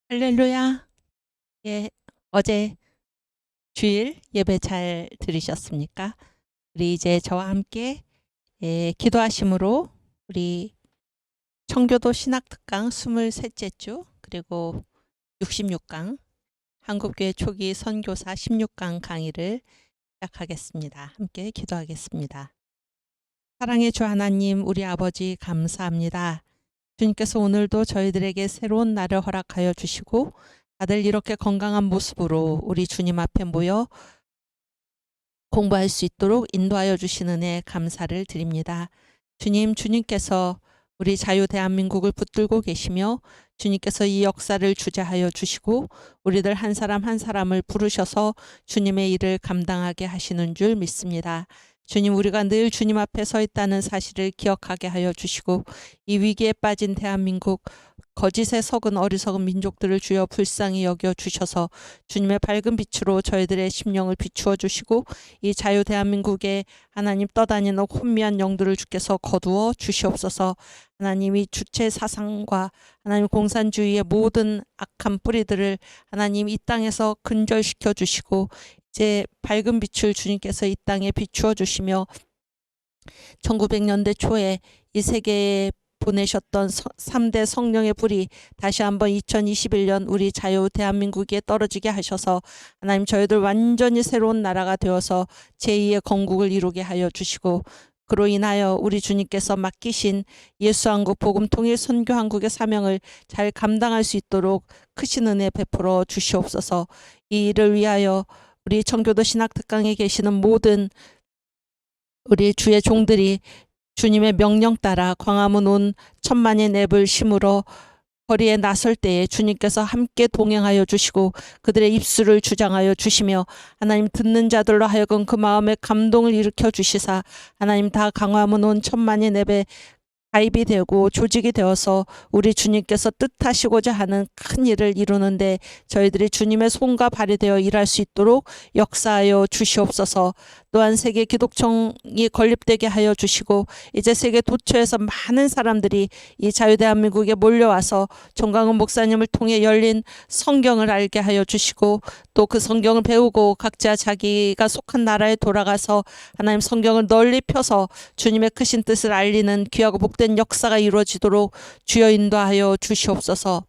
할렐루야. 예, 어제 주일 예배 잘 들으셨습니까? 우리 이제 저와 함께 기도하심으로 우리 청교도 신학특강 23째 주 그리고 66강 한국교회 초기 선교사 16강 강의를 시작하겠습니다. 함께 기도하겠습니다. 사랑의 주 하나님, 우리 아버지 감사합니다. 주님께서 오늘도 저희들에게 새로운 날을 허락하여 주시고 다들 이렇게 건강한 모습으로 우리 주님 앞에 모여 공부할 수 있도록 인도하여 주신 은혜 감사를 드립니다. 주님께서 우리 자유 대한민국을 붙들고 계시며 주님께서 이 역사를 주재하여 주시고 우리들 한 사람 한 사람을 부르셔서 주님의 일을 감당하게 하시는 줄 믿습니다. 주님, 우리가 늘 주님 앞에 서 있다는 사실을 기억하게 하여 주시고 이 위기에 빠진 대한민국, 거짓에 속은 어리석은 민족들을 주여 불쌍히 여겨 주셔서 주님의 밝은 빛으로 저희들의 심령을 비추어 주시고 이 자유 대한민국에 하나님 떠다니는 혼미한 영들을 주께서 거두어 주시옵소서. 하나님이 주체 사상과 하나님 공산주의의 모든 악한 뿌리들을 하나님 이 땅에서 근절시켜 주시고 이제 밝은 빛을 주님께서 이 땅에 비추어 주시며 1900년대 초에 이 세계에 보내셨던 3대 성령의 불이 다시 한번 2021년 우리 자유 대한민국에 떨어지게 하셔서 하나님 저희들 완전히 새로운 나라가 되어서 제2의 건국을 이루게 하여 주시고 그로 인하여 우리 주님께서 맡기신 예수한국 복음 통일 선교한국의 사명을 잘 감당할 수 있도록 크신 은혜 베풀어 주시옵소서. 이 일을 위하여 우리 청교도 신학특강에 계시는 모든 우리 주의 종들이 주님의 명령 따라 광화문 온 천만의 냅을 심으러 거리에 나설 때에 주님께서 함께 동행하여 주시고 그들의 입술을 주장하여 주시며 하나님 듣는 자들로 하여금 그 마음에 감동을 일으켜 주시사 하나님 다 광화문 온 천만의 냅에 가입이 되고 조직이 되어서 우리 주님께서 뜻하시고자 하는 큰 일을 이루는데 저희들이 주님의 손과 발이 되어 일할 수 있도록 역사하여 주시옵소서. 또한 세계 기독청이 건립되게 하여 주시고 이제 세계 도처에서 많은 사람들이 이 자유대한민국에 몰려와서 정광훈 목사님을 통해 열린 성경을 알게 하여 주시고 또 그 성경을 배우고 각자 자기가 속한 나라에 돌아가서 하나님 성경을 널리 펴서 주님의 크신 뜻을 알리는 귀하고 복된 역사가 이루어지도록 주여 인도하여 주시옵소서.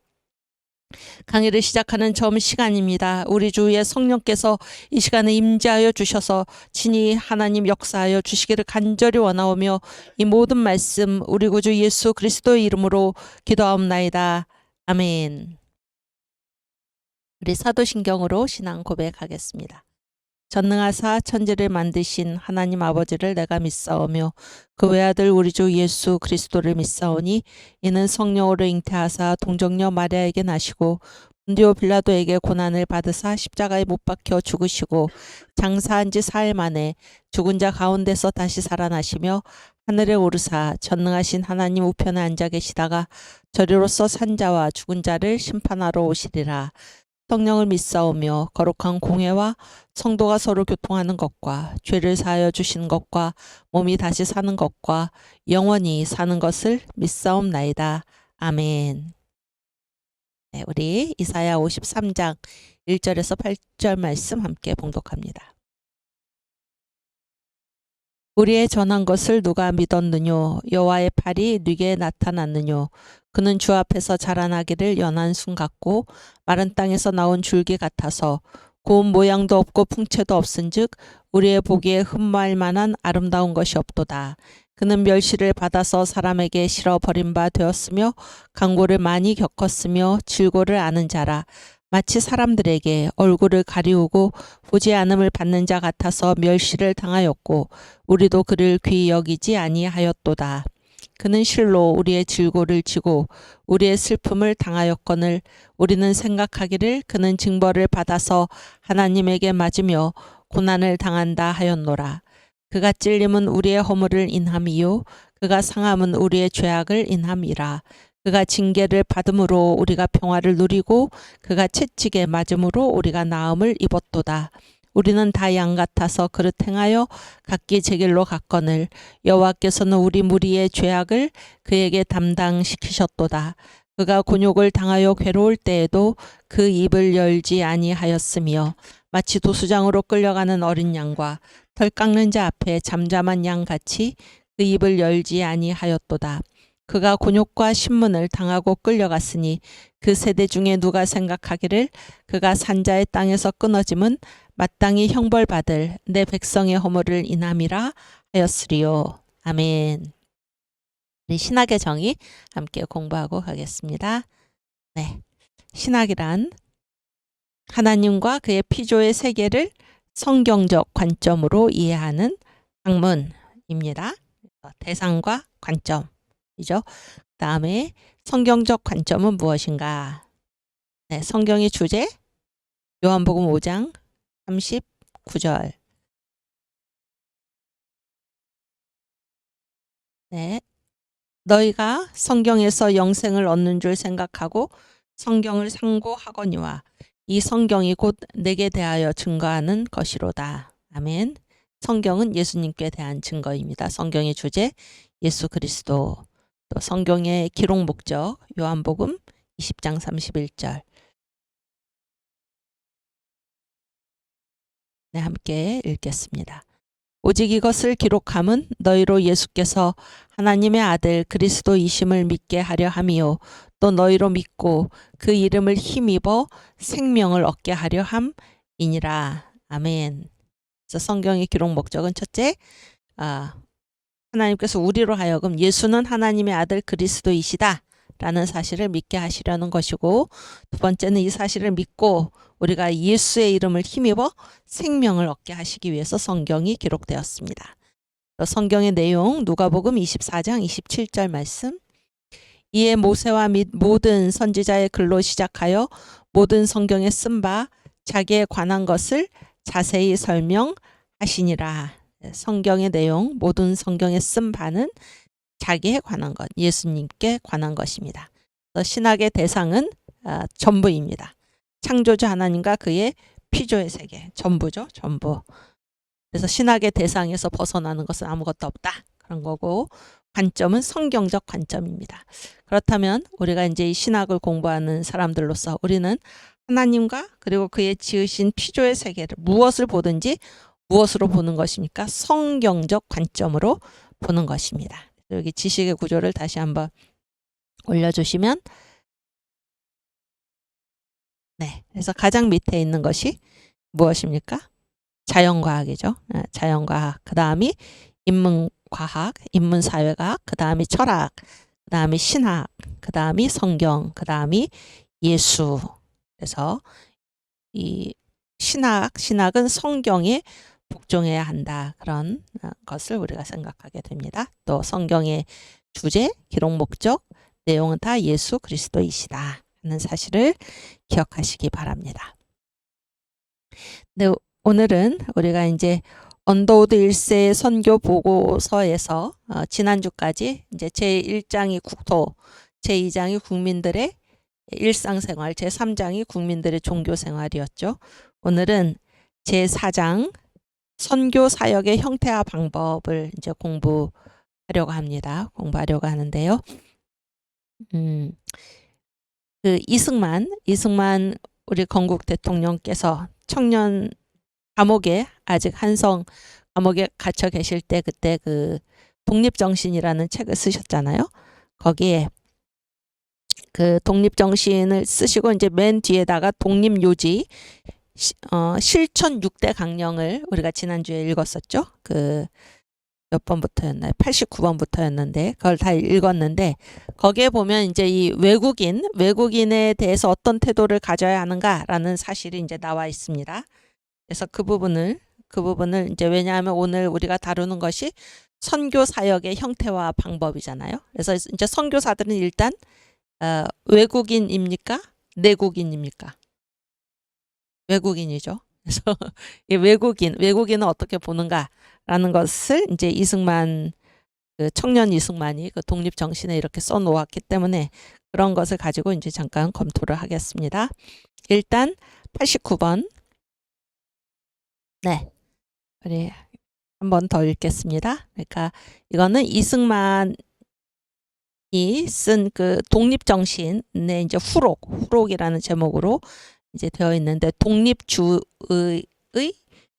강의를 시작하는 시간입니다. 우리 주의 성령께서 이 시간에 임재하여 주셔서 친히 하나님 역사하여 주시기를 간절히 원하오며 이 모든 말씀 우리 구주 예수 그리스도의 이름으로 기도하옵나이다. 아멘. 우리 사도신경으로 신앙 고백하겠습니다. 전능하사 천지를 만드신 하나님 아버지를 내가 믿사오며 그 외아들 우리 주 예수 그리스도를 믿사오니 이는 성령으로 잉태하사 동정녀 마리아에게 나시고 본디오 빌라도에게 고난을 받으사 십자가에 못 박혀 죽으시고 장사한 지 4일 만에 죽은 자 가운데서 다시 살아나시며 하늘에 오르사 전능하신 하나님 우편에 앉아 계시다가 저리로서 산 자와 죽은 자를 심판하러 오시리라. 성령을 믿사오며 거룩한 공회와 성도가 서로 교통하는 것과 죄를 사하여 주시는 것과 몸이 다시 사는 것과 영원히 사는 것을 믿사옵나이다. 아멘. 네, 우리 이사야 53장 1절에서 8절 말씀 함께 봉독합니다. 우리의 전한 것을 누가 믿었느뇨? 여호와의 팔이 네게 나타났느뇨? 그는 주 앞에서 자라나기를 연한 순 같고 마른 땅에서 나온 줄기 같아서 고운 모양도 없고 풍채도 없은즉 우리의 보기에 흠모할 만한 아름다운 것이 없도다. 그는 멸시를 받아서 사람에게 실어 버린 바 되었으며 강고를 많이 겪었으며 질고를 아는 자라. 마치 사람들에게 얼굴을 가리우고 보지 않음을 받는 자 같아서 멸시를 당하였고 우리도 그를 귀히 여기지 아니하였도다. 그는 실로 우리의 질고를 지고 우리의 슬픔을 당하였거늘 우리는 생각하기를 그는 징벌을 받아서 하나님에게 맞으며 고난을 당한다 하였노라. 그가 찔림은 우리의 허물을 인함이요 그가 상함은 우리의 죄악을 인함이라. 그가 징계를 받음으로 우리가 평화를 누리고 그가 채찍에 맞음으로 우리가 나음을 입었도다. 우리는 다 양 같아서 그릇 행하여 각기 제 길로 갔거늘 여호와께서는 우리 무리의 죄악을 그에게 담당시키셨도다. 그가 곤욕을 당하여 괴로울 때에도 그 입을 열지 아니하였으며 마치 도수장으로 끌려가는 어린 양과 털 깎는 자 앞에 잠잠한 양 같이 그 입을 열지 아니하였도다. 그가 곤욕과 신문을 당하고 끌려갔으니 그 세대 중에 누가 생각하기를 그가 산자의 땅에서 끊어짐은 마땅히 형벌받을 내 백성의 허물을 인함이라 하였으리요. 아멘. 우리 신학의 정의 함께 공부하고 가겠습니다. 네, 신학이란 하나님과 그의 피조의 세계를 성경적 관점으로 이해하는 학문입니다. 대상과 관점이죠. 그 다음에 성경적 관점은 무엇인가? 네, 성경의 주제 요한복음 5장 39절. 네, 너희가 성경에서 영생을 얻는 줄 생각하고 성경을 상고하거니와 이 성경이 곧 내게 대하여 증거하는 것이로다. 아멘. 성경은 예수님께 대한 증거입니다. 성경의 주제 예수 그리스도. 또 성경의 기록 목적 요한복음 20장 31절. 네, 함께 읽겠습니다. 오직 이것을 기록함은 너희로 예수께서 하나님의 아들 그리스도이심을 믿게 하려 함이요 또 너희로 믿고 그 이름을 힘입어 생명을 얻게 하려 함이니라. 아멘. 그래서 성경의 기록 목적은 첫째, 하나님께서 우리로 하여금 예수는 하나님의 아들 그리스도이시다 라는 사실을 믿게 하시려는 것이고, 두 번째는 이 사실을 믿고 우리가 예수의 이름을 힘입어 생명을 얻게 하시기 위해서 성경이 기록되었습니다. 성경의 내용 누가복음 24장 27절 말씀. 이에 모세와 및 모든 선지자의 글로 시작하여 모든 성경에 쓴 바 자기에 관한 것을 자세히 설명하시니라. 성경의 내용 모든 성경에 쓴 바는 자기에 관한 것, 예수님께 관한 것입니다. 신학의 대상은 전부입니다. 창조주 하나님과 그의 피조의 세계, 전부죠. 전부. 그래서 신학의 대상에서 벗어나는 것은 아무것도 없다. 그런 거고, 관점은 성경적 관점입니다. 그렇다면 우리가 이제 이 신학을 공부하는 사람들로서 우리는 하나님과 그리고 그의 지으신 피조의 세계를 무엇을 보든지 무엇으로 보는 것입니까? 성경적 관점으로 보는 것입니다. 여기 지식의 구조를 다시 한번 올려주시면, 네, 그래서 가장 밑에 있는 것이 무엇입니까? 자연과학이죠. 자연과학. 그 다음이 인문과학, 인문사회과학, 그 다음이 철학, 그 다음이 신학, 그 다음이 성경, 그 다음이 예수. 그래서 이 신학은 성경에 복종해야 한다. 그런 것을 우리가 생각하게 됩니다. 또 성경의 주제, 기록 목적, 내용은 다 예수 그리스도이시다 하는 사실을 기억하시기 바랍니다. 네, 오늘은 우리가 이제 언더우드 1세 선교 보고서에서 지난주까지 이제 제1장이 국토, 제2장이 국민들의 일상생활, 제3장이 국민들의 종교생활이었죠. 오늘은 제4장 선교 사역의 형태와 방법을 이제 공부하려고 합니다. 공부하려고 하는데요. 그 이승만 우리 건국 대통령께서 청년 감옥에 아직 한성 감옥에 갇혀 계실 때 그때 그 독립정신이라는 책을 쓰셨잖아요. 거기에 그 독립정신을 쓰시고 이제 맨 뒤에다가 독립요지 실천 6대 강령을 우리가 지난주에 읽었었죠. 그 몇 번부터였나요? 89번부터였는데 그걸 다 읽었는데 거기에 보면 이제 이 외국인에 대해서 어떤 태도를 가져야 하는가라는 사실이 이제 나와 있습니다. 그래서 그 부분을 이제 왜냐하면 오늘 우리가 다루는 것이 선교 사역의 형태와 방법이잖아요. 그래서 이제 선교사들은 일단 외국인입니까? 내국인입니까? 외국인이죠. 그래서 이 외국인은 어떻게 보는가라는 것을 이제 이승만 그 청년 이승만이 그 독립 정신에 이렇게 써 놓았기 때문에 그런 것을 가지고 이제 잠깐 검토를 하겠습니다. 일단 89번. 네. 우리 한 번 더 읽겠습니다. 그러니까 이거는 이승만이 쓴 그 독립정신의 이제 후록이라는 제목으로 이제 되어 있는데 독립주의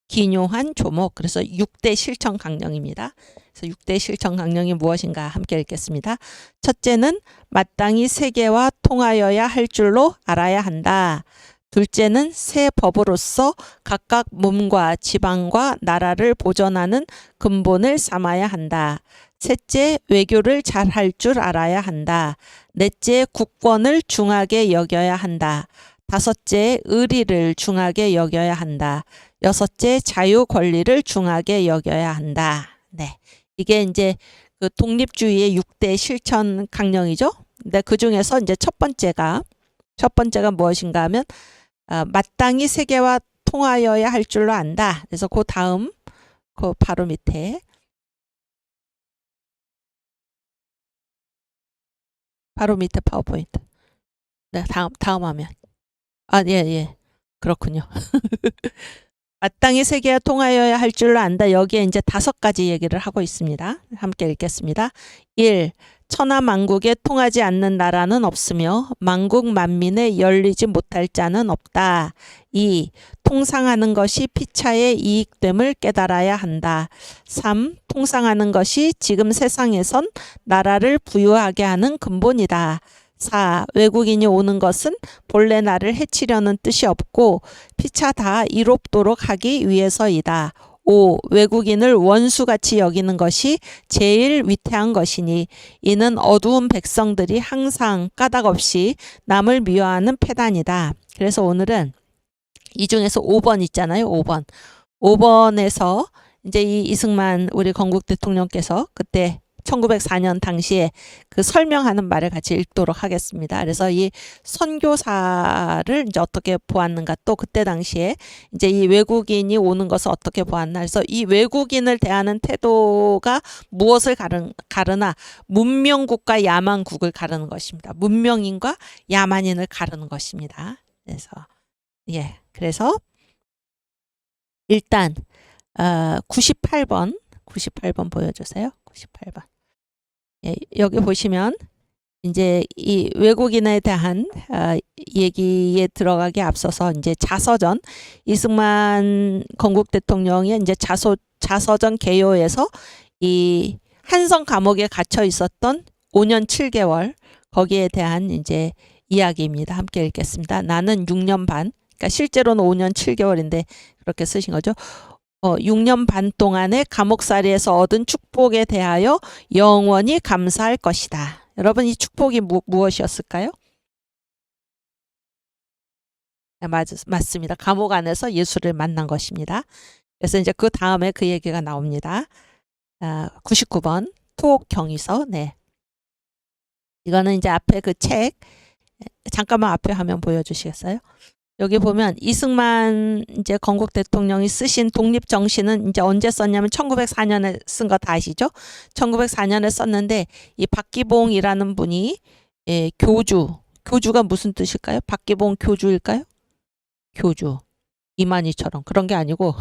기묘한 조목. 그래서 6대 실천 강령입니다. 그래서 6대 실천 강령이 무엇인가 함께 읽겠습니다. 첫째는 마땅히 세계와 통하여야 할 줄로 알아야 한다. 둘째는 새 법으로서 각각 몸과 지방과 나라를 보존하는 근본을 삼아야 한다. 셋째, 외교를 잘 할 줄 알아야 한다. 넷째, 국권을 중하게 여겨야 한다. 다섯째, 의리를 중하게 여겨야 한다. 여섯째, 자유 권리를 중하게 여겨야 한다. 네. 이게 이제 그 독립주의의 6대 실천 강령이죠. 근데 그 중에서 이제 첫 번째가 무엇인가 하면 마땅히 세계와 통하여야 할 줄로 안다. 그래서 그 다음 그 바로 밑에 파워포인트. 네, 다음 화면. 예. 그렇군요. 마땅히 세계와 통하여야 할 줄로 안다. 여기에 이제 5가지 얘기를 하고 있습니다. 함께 읽겠습니다. 1. 천하 만국에 통하지 않는 나라는 없으며 만국 만민에 열리지 못할 자는 없다. 2. 통상하는 것이 피차의 이익됨을 깨달아야 한다. 3. 통상하는 것이 지금 세상에선 나라를 부유하게 하는 근본이다. 4. 외국인이 오는 것은 본래 나를 해치려는 뜻이 없고 피차 다 이롭도록 하기 위해서이다. 5. 외국인을 원수같이 여기는 것이 제일 위태한 것이니 이는 어두운 백성들이 항상 까닭없이 남을 미워하는 패단이다. 그래서 오늘은 이 중에서 5번 있잖아요. 5번에서 이제 이 이승만 우리 건국 대통령께서 그때 1904년 당시에 그 설명하는 말을 같이 읽도록 하겠습니다. 그래서 이 선교사를 이제 어떻게 보았는가, 또 그때 당시에 이제 이 외국인이 오는 것을 어떻게 보았나. 그래서 이 외국인을 대하는 태도가 무엇을 가르나 문명국과 야만국을 가르는 것입니다. 문명인과 야만인을 가르는 것입니다. 그래서 일단 98번 보여주세요. 98번. 예, 여기 보시면 이제 이 외국인에 대한 얘기에 들어가기 앞서서 이제 자서전, 이승만 건국 대통령의 이제 자서전 개요에서 이 한성 감옥에 갇혀 있었던 5년 7개월 거기에 대한 이제 이야기입니다. 함께 읽겠습니다. 나는 6년 반, 그러니까 실제로는 5년 7개월인데 그렇게 쓰신 거죠. 6년 반 동안의 감옥살이에서 얻은 축복에 대하여 영원히 감사할 것이다. 여러분, 이 축복이 무엇이었을까요? 네, 맞습니다. 감옥 안에서 예수를 만난 것입니다. 그래서 이제 그 다음에 그 얘기가 나옵니다. 99번 투옥 경위서. 네. 이거는 이제 앞에 그 책, 잠깐만 앞에 화면 보여주시겠어요? 여기 보면 이승만 이제 건국 대통령이 쓰신 독립 정신은 이제 언제 썼냐면 1904년에 쓴 거 다 아시죠? 1904년에 썼는데 이 박기봉이라는 분이 교주가 무슨 뜻일까요? 박기봉 교주일까요? 교주. 이만희처럼 그런 게 아니고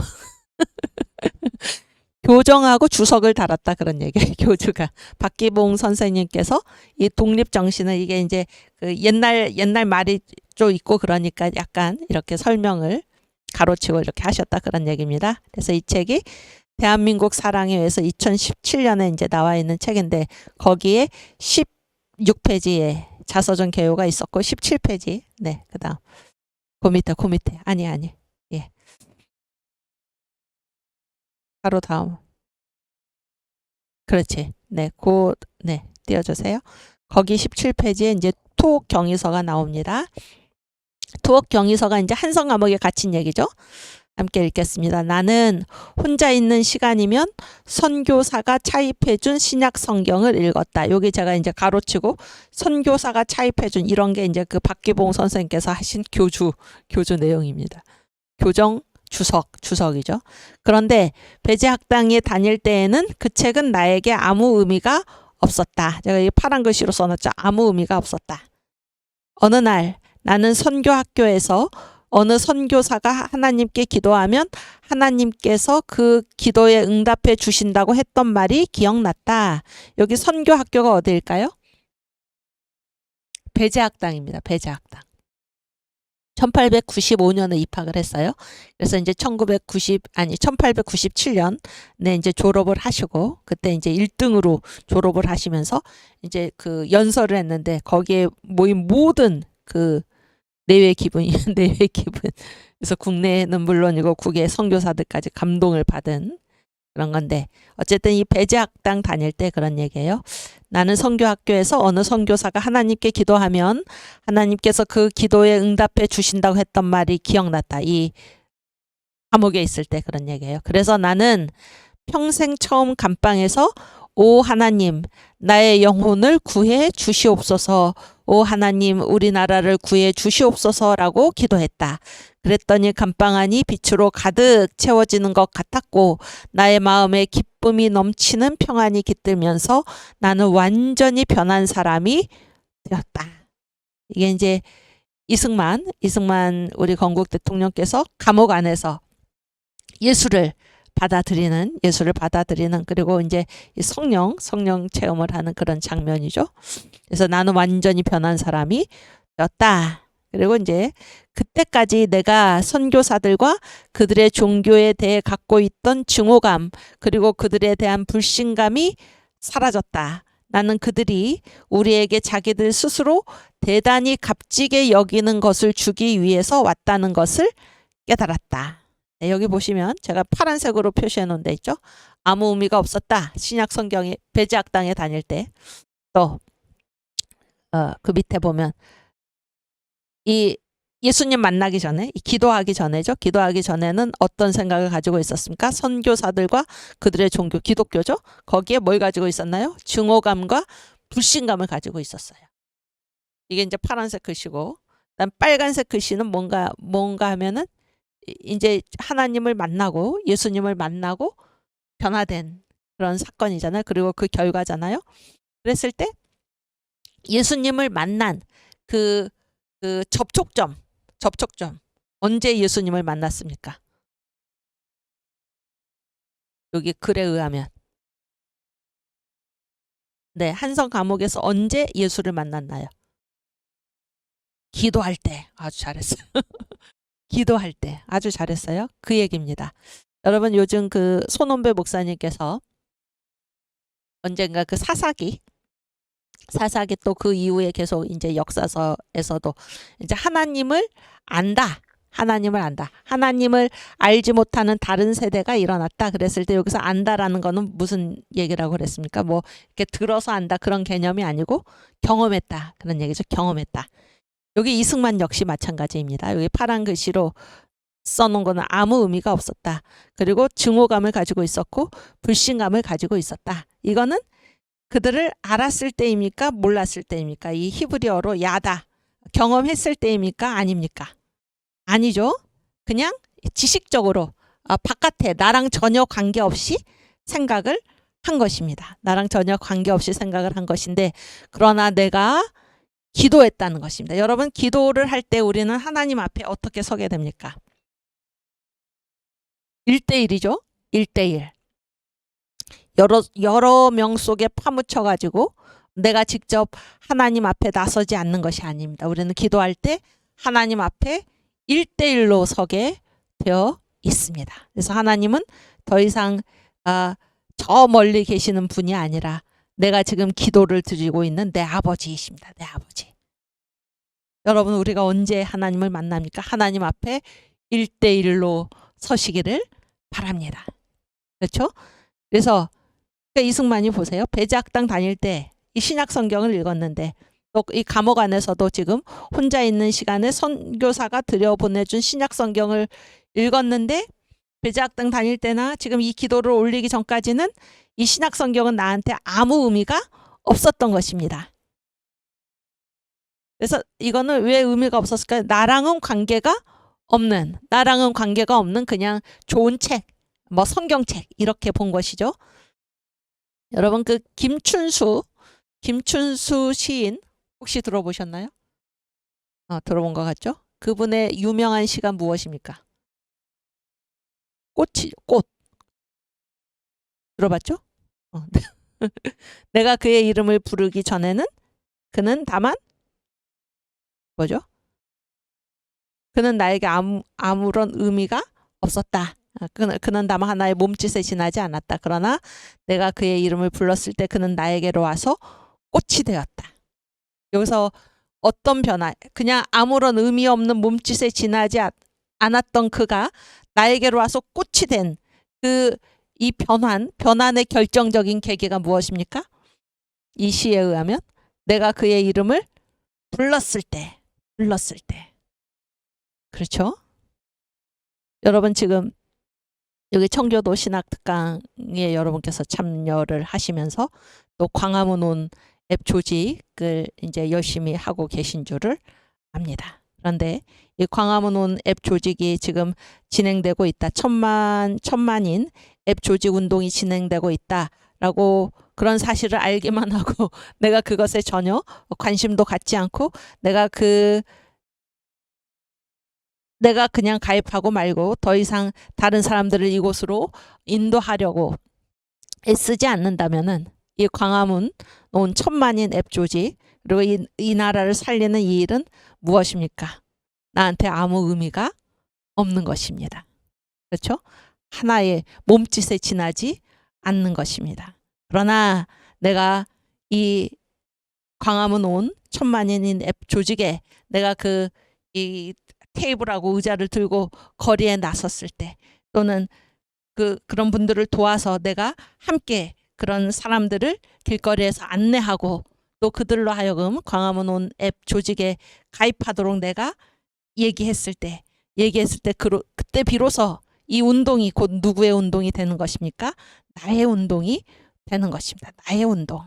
교정하고 주석을 달았다 그런 얘기예요. 교주가 박기봉 선생님께서 이 독립 정신을 이게 이제 그 옛날 말이 좀 있고 그러니까 약간 이렇게 설명을 가로치고 이렇게 하셨다 그런 얘기입니다. 그래서 이 책이 대한민국 사랑에 의해서 2017년에 이제 나와 있는 책인데 거기에 16페이지에 자서전 개요가 있었고 17페이지. 네, 그다음 그 밑에 아니 예. 바로 다음. 그렇지. 네, 띄워주세요. 거기 17페이지에 이제 투옥 경위서가 나옵니다. 투옥 경위서가 이제 한성 감옥에 갇힌 얘기죠. 함께 읽겠습니다. 나는 혼자 있는 시간이면 선교사가 차입해준 신약 성경을 읽었다. 여기 제가 이제 가로치고 선교사가 차입해준 이런 게 이제 그 박기봉 선생님께서 하신 교주 내용입니다. 교정 주석이죠. 그런데 배제학당에 다닐 때에는 그 책은 나에게 아무 의미가 없었다. 제가 이 파란 글씨로 써놨죠. 아무 의미가 없었다. 어느 날 나는 선교학교에서 어느 선교사가 하나님께 기도하면 하나님께서 그 기도에 응답해 주신다고 했던 말이 기억났다. 여기 선교학교가 어디일까요? 배제학당입니다. 배제학당. 1895년에 입학을 했어요. 그래서 이제 1897년에 이제 졸업을 하시고, 그때 이제 1등으로 졸업을 하시면서 이제 그 연설을 했는데, 거기에 모인 모든 그 내외 기분이, 내외 기분. 그래서 국내는 물론이고 국외 선교사들까지 감동을 받은 그런 건데, 어쨌든 이 배제학당 다닐 때 그런 얘기예요. 나는 선교학교에서 어느 선교사가 하나님께 기도하면 하나님께서 그 기도에 응답해 주신다고 했던 말이 기억났다. 이 감옥에 있을 때 그런 얘기예요. 그래서 나는 평생 처음 감방에서 오 하나님 나의 영혼을 구해 주시옵소서, 오 하나님 우리나라를 구해 주시옵소서라고 기도했다. 그랬더니 감방 안이 빛으로 가득 채워지는 것 같았고 나의 마음에 기쁨이 넘치는 평안이 깃들면서 나는 완전히 변한 사람이 되었다. 이게 이제 이승만 우리 건국 대통령께서 감옥 안에서 예수를 받아들이는 그리고 이제 이 성령 체험을 하는 그런 장면이죠. 그래서 나는 완전히 변한 사람이 되었다. 그리고 이제 그때까지 내가 선교사들과 그들의 종교에 대해 갖고 있던 증오감 그리고 그들에 대한 불신감이 사라졌다. 나는 그들이 우리에게 자기들 스스로 대단히 값지게 여기는 것을 주기 위해서 왔다는 것을 깨달았다. 네, 여기 보시면 제가 파란색으로 표시해 놓은 데 있죠. 아무 의미가 없었다. 신약 성경에 배제학당에 다닐 때. 또 그 밑에 보면 이 예수님 만나기 전에 기도하기 전에는 어떤 생각을 가지고 있었습니까? 선교사들과 그들의 종교 기독교죠. 거기에 뭘 가지고 있었나요? 증오감과 불신감을 가지고 있었어요. 이게 이제 파란색 글씨고, 그다음 빨간색 글씨는 뭔가 하면은 이제 하나님을 만나고 예수님을 만나고 변화된 그런 사건이잖아요. 그리고 그 결과잖아요. 그랬을 때 예수님을 만난 그 접촉점 언제 예수님을 만났습니까? 여기 글에 의하면 네, 한성 감옥에서 언제 예수를 만났나요? 기도할 때. 아주 잘했어요. 기도할 때. 아주 잘했어요. 그 얘기입니다. 여러분 요즘 그 손원배 목사님께서 언젠가 그 사사기 또 그 이후에 계속 이제 역사서에서도 이제 하나님을 안다. 하나님을 알지 못하는 다른 세대가 일어났다. 그랬을 때 여기서 안다라는 거는 무슨 얘기라고 그랬습니까? 뭐 이렇게 들어서 안다 그런 개념이 아니고 경험했다. 그런 얘기죠. 경험했다. 여기 이승만 역시 마찬가지입니다. 여기 파란 글씨로 써놓은 거는 아무 의미가 없었다. 그리고 증오감을 가지고 있었고 불신감을 가지고 있었다. 이거는 그들을 알았을 때입니까? 몰랐을 때입니까? 이 히브리어로 야다. 경험했을 때입니까? 아닙니까? 아니죠. 그냥 지식적으로 바깥에 나랑 전혀 관계없이 생각을 한 것입니다. 나랑 전혀 관계없이 생각을 한 것인데 그러나 내가 기도했다는 것입니다. 여러분 기도를 할 때 우리는 하나님 앞에 어떻게 서게 됩니까? 1대1이죠. 1대1. 여러 명 속에 파묻혀 가지고 내가 직접 하나님 앞에 나서지 않는 것이 아닙니다. 우리는 기도할 때 하나님 앞에 1대1로 서게 되어 있습니다. 그래서 하나님은 더 이상 저 멀리 계시는 분이 아니라 내가 지금 기도를 드리고 있는 내 아버지이십니다. 내 아버지. 여러분 우리가 언제 하나님을 만납니까? 하나님 앞에 1대1로 서시기를 바랍니다. 그렇죠? 그래서 이승만이 보세요. 배제학당 다닐 때 이 신약 성경을 읽었는데 또 이 감옥 안에서도 지금 혼자 있는 시간에 선교사가 들여보내준 신약 성경을 읽었는데 배제학당 다닐 때나 지금 이 기도를 올리기 전까지는 이 신약 성경은 나한테 아무 의미가 없었던 것입니다. 그래서 이거는 왜 의미가 없었을까요? 나랑은 관계가 없는 그냥 좋은 책, 뭐 성경책 이렇게 본 것이죠. 여러분 그 김춘수 시인 혹시 들어보셨나요? 들어본 것 같죠? 그분의 유명한 시가 무엇입니까? 꽃 들어봤죠? 내가 그의 이름을 부르기 전에는 그는 다만 뭐죠? 그는 나에게 아무런 의미가 없었다. 그는 다만 하나의 몸짓에 지나지 않았다. 그러나 내가 그의 이름을 불렀을 때 그는 나에게로 와서 꽃이 되었다. 여기서 어떤 변화, 그냥 아무런 의미 없는 몸짓에 지나지 않았던 그가 나에게로 와서 꽃이 된 이 변환의 결정적인 계기가 무엇입니까? 이 시에 의하면 내가 그의 이름을 불렀을 때. 그렇죠? 여러분 지금 여기 청교도 신학특강에 여러분께서 참여를 하시면서 또 광화문 온 앱 조직을 이제 열심히 하고 계신 줄을 압니다. 그런데 이 광화문 온 앱 조직이 지금 진행되고 있다. 천만인 앱 조직 운동이 진행되고 있다라고 그런 사실을 알기만 하고 내가 그것에 전혀 관심도 갖지 않고 내가 그냥 가입하고 말고 더 이상 다른 사람들을 이곳으로 인도하려고 애쓰지 않는다면은 이 광화문 온 천만인 앱 조직 그리고 이 나라를 살리는 이 일은 무엇입니까? 나한테 아무 의미가 없는 것입니다. 그렇죠? 하나의 몸짓에 지나지 않는 것입니다. 그러나 내가 이 광화문 온 천만인인 앱 조직에 내가 이 테이블하고 의자를 들고 거리에 나섰을 때 또는 그런 분들을 도와서 내가 함께 그런 사람들을 길거리에서 안내하고 또 그들로 하여금 광화문 온 앱 조직에 가입하도록 내가 얘기했을 때 그때 비로소 이 운동이 곧 누구의 운동이 되는 것입니까? 나의 운동이 되는 것입니다. 나의 운동.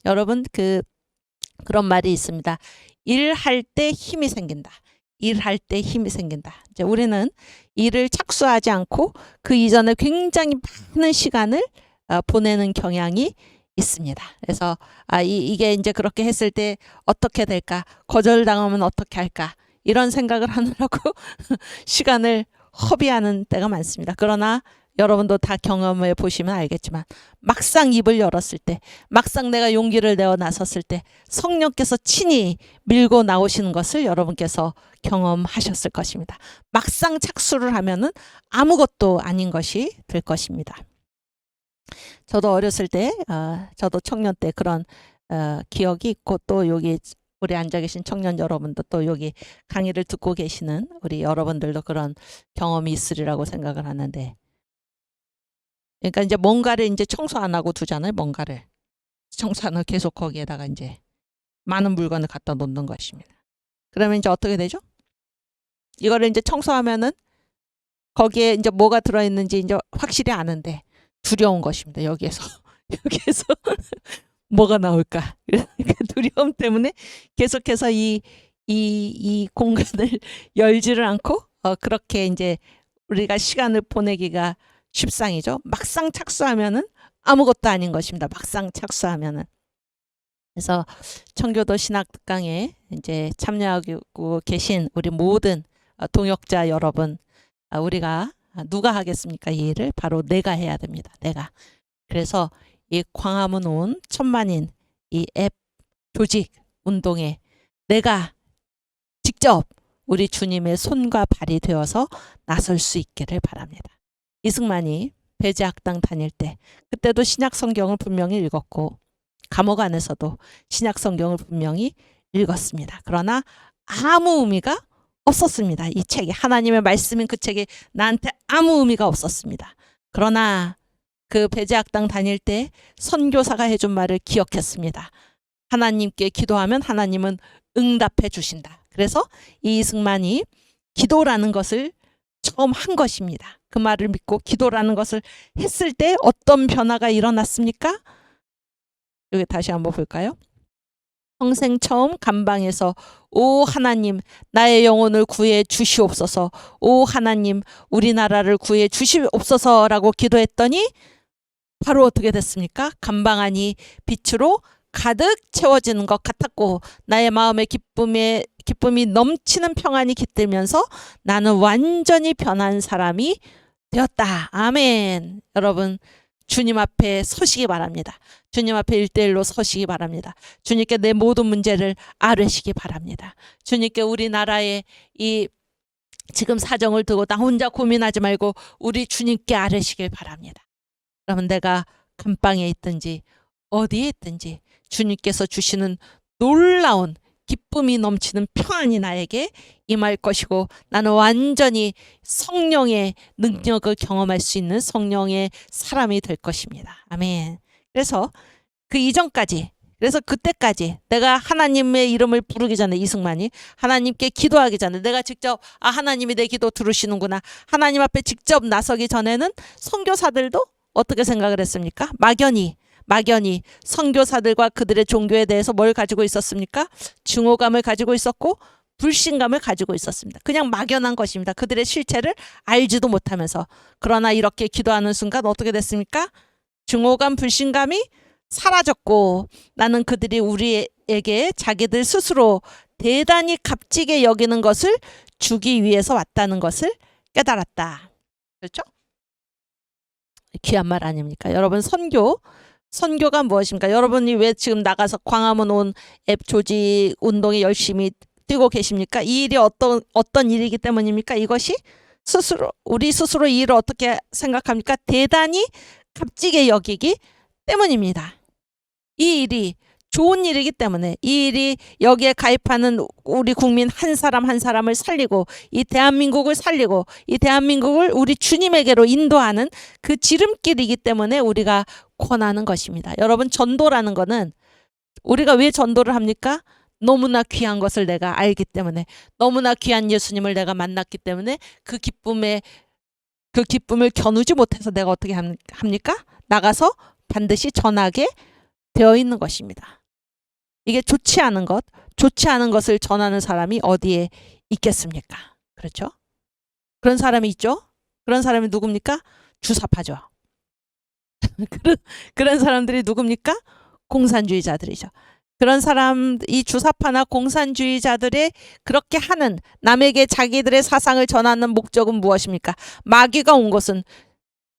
여러분 그런 말이 있습니다. 일할 때 힘이 생긴다. 일할 때 힘이 생긴다. 이제 우리는 일을 착수하지 않고 그 이전에 굉장히 많은 시간을 보내는 경향이 있습니다. 그래서 이게 이제 그렇게 했을 때 어떻게 될까? 거절당하면 어떻게 할까? 이런 생각을 하느라고 시간을 허비하는 때가 많습니다. 그러나 여러분도 다 경험해 보시면 알겠지만 막상 입을 열었을 때 막상 내가 용기를 내어 나섰을 때 성령께서 친히 밀고 나오시는 것을 여러분께서 경험하셨을 것입니다. 막상 착수를 하면은 아무것도 아닌 것이 될 것입니다. 저도 어렸을 때 저도 청년 때 그런 기억이 있고 또 여기 우리 앉아 계신 청년 여러분도 또 여기 강의를 듣고 계시는 우리 여러분들도 그런 경험이 있으리라고 생각을 하는데 그러니까 이제 뭔가를 이제 청소 안 하고 두잖아요. 뭔가를 청소 안 하고 계속 거기에다가 이제 많은 물건을 갖다 놓는 것입니다. 그러면 이제 어떻게 되죠? 이거를 이제 청소하면은 거기에 이제 뭐가 들어있는지 이제 확실히 아는데 두려운 것입니다. 여기에서 뭐가 나올까? 두려움 때문에 계속해서 이 공간을 열지를 않고 그렇게 이제 우리가 시간을 보내기가 쉽상이죠. 막상 착수하면은 아무것도 아닌 것입니다. 막상 착수하면은. 그래서 청교도 신학특강에 이제 참여하고 계신 우리 모든 동역자 여러분, 우리가 누가 하겠습니까? 이 일을 바로 내가 해야 됩니다. 내가. 그래서 이 광화문 온 천만인 이 앱 조직 운동에 내가 직접 우리 주님의 손과 발이 되어서 나설 수 있기를 바랍니다. 이승만이 배제학당 다닐 때 그때도 신약 성경을 분명히 읽었고 감옥 안에서도 신약 성경을 분명히 읽었습니다. 그러나 아무 의미가 없었습니다. 이 책이 하나님의 말씀인 그 책이 나한테 아무 의미가 없었습니다. 그러나 그 배제학당 다닐 때 선교사가 해준 말을 기억했습니다. 하나님께 기도하면 하나님은 응답해 주신다. 그래서 이승만이 기도라는 것을 처음 한 것입니다. 그 말을 믿고 기도라는 것을 했을 때 어떤 변화가 일어났습니까? 여기 다시 한번 볼까요? 평생 처음 감방에서 오 하나님 나의 영혼을 구해 주시옵소서, 오 하나님 우리나라를 구해 주시옵소서라고 기도했더니 바로 어떻게 됐습니까? 감방 안이 빛으로 가득 채워지는 것 같았고 나의 마음의 기쁨이 넘치는 평안이 깃들면서 나는 완전히 변한 사람이 되었다. 아멘. 여러분 주님 앞에 서시기 바랍니다. 주님 앞에 1대1로 서시기 바랍니다. 주님께 내 모든 문제를 아뢰시기 바랍니다. 주님께 우리나라의 이 지금 사정을 두고 나 혼자 고민하지 말고 우리 주님께 아뢰시길 바랍니다. 그러면 내가 감방에 있든지 어디에 있든지 주님께서 주시는 놀라운 기쁨이 넘치는 평안이 나에게 임할 것이고 나는 완전히 성령의 능력을 경험할 수 있는 성령의 사람이 될 것입니다. 아멘. 그래서 그 이전까지, 그래서 그때까지 내가 하나님의 이름을 부르기 전에, 이승만이 하나님께 기도하기 전에 내가 직접 하나님이 내 기도 들으시는구나, 하나님 앞에 직접 나서기 전에는 선교사들도 어떻게 생각을 했습니까? 막연히 선교사들과 그들의 종교에 대해서 뭘 가지고 있었습니까? 증오감을 가지고 있었고 불신감을 가지고 있었습니다. 그냥 막연한 것입니다. 그들의 실체를 알지도 못하면서. 그러나 이렇게 기도하는 순간 어떻게 됐습니까? 증오감, 불신감이 사라졌고 나는 그들이 우리에게 자기들 스스로 대단히 값지게 여기는 것을 주기 위해서 왔다는 것을 깨달았다. 그렇죠? 귀한 말 아닙니까? 여러분, 선교가 무엇입니까? 여러분이 왜 지금 나가서 광화문 온 앱 조직 운동에 열심히 뛰고 계십니까? 이 일이 어떤 일이기 때문입니까? 이것이 우리 스스로 이 일을 어떻게 생각합니까? 대단히 값지게 여기기 때문입니다. 이 일이 좋은 일이기 때문에, 이 일이 여기에 가입하는 우리 국민 한 사람 한 사람을 살리고 이 대한민국을 살리고 이 대한민국을 우리 주님에게로 인도하는 그 지름길이기 때문에 우리가 권하는 것입니다. 여러분, 전도라는 거는 우리가 왜 전도를 합니까? 너무나 귀한 것을 내가 알기 때문에, 너무나 귀한 예수님을 내가 만났기 때문에 그 기쁨을 겨누지 못해서 내가 어떻게 합니까? 나가서 반드시 전하게 되어 있는 것입니다. 이게 좋지 않은 것을 전하는 사람이 어디에 있겠습니까? 그렇죠? 그런 사람이 있죠? 그런 사람이 누굽니까? 주사파죠. 그런 사람들이 누굽니까? 공산주의자들이죠. 그런 사람, 이 주사파나 공산주의자들의 그렇게 하는, 남에게 자기들의 사상을 전하는 목적은 무엇입니까? 마귀가 온 것은,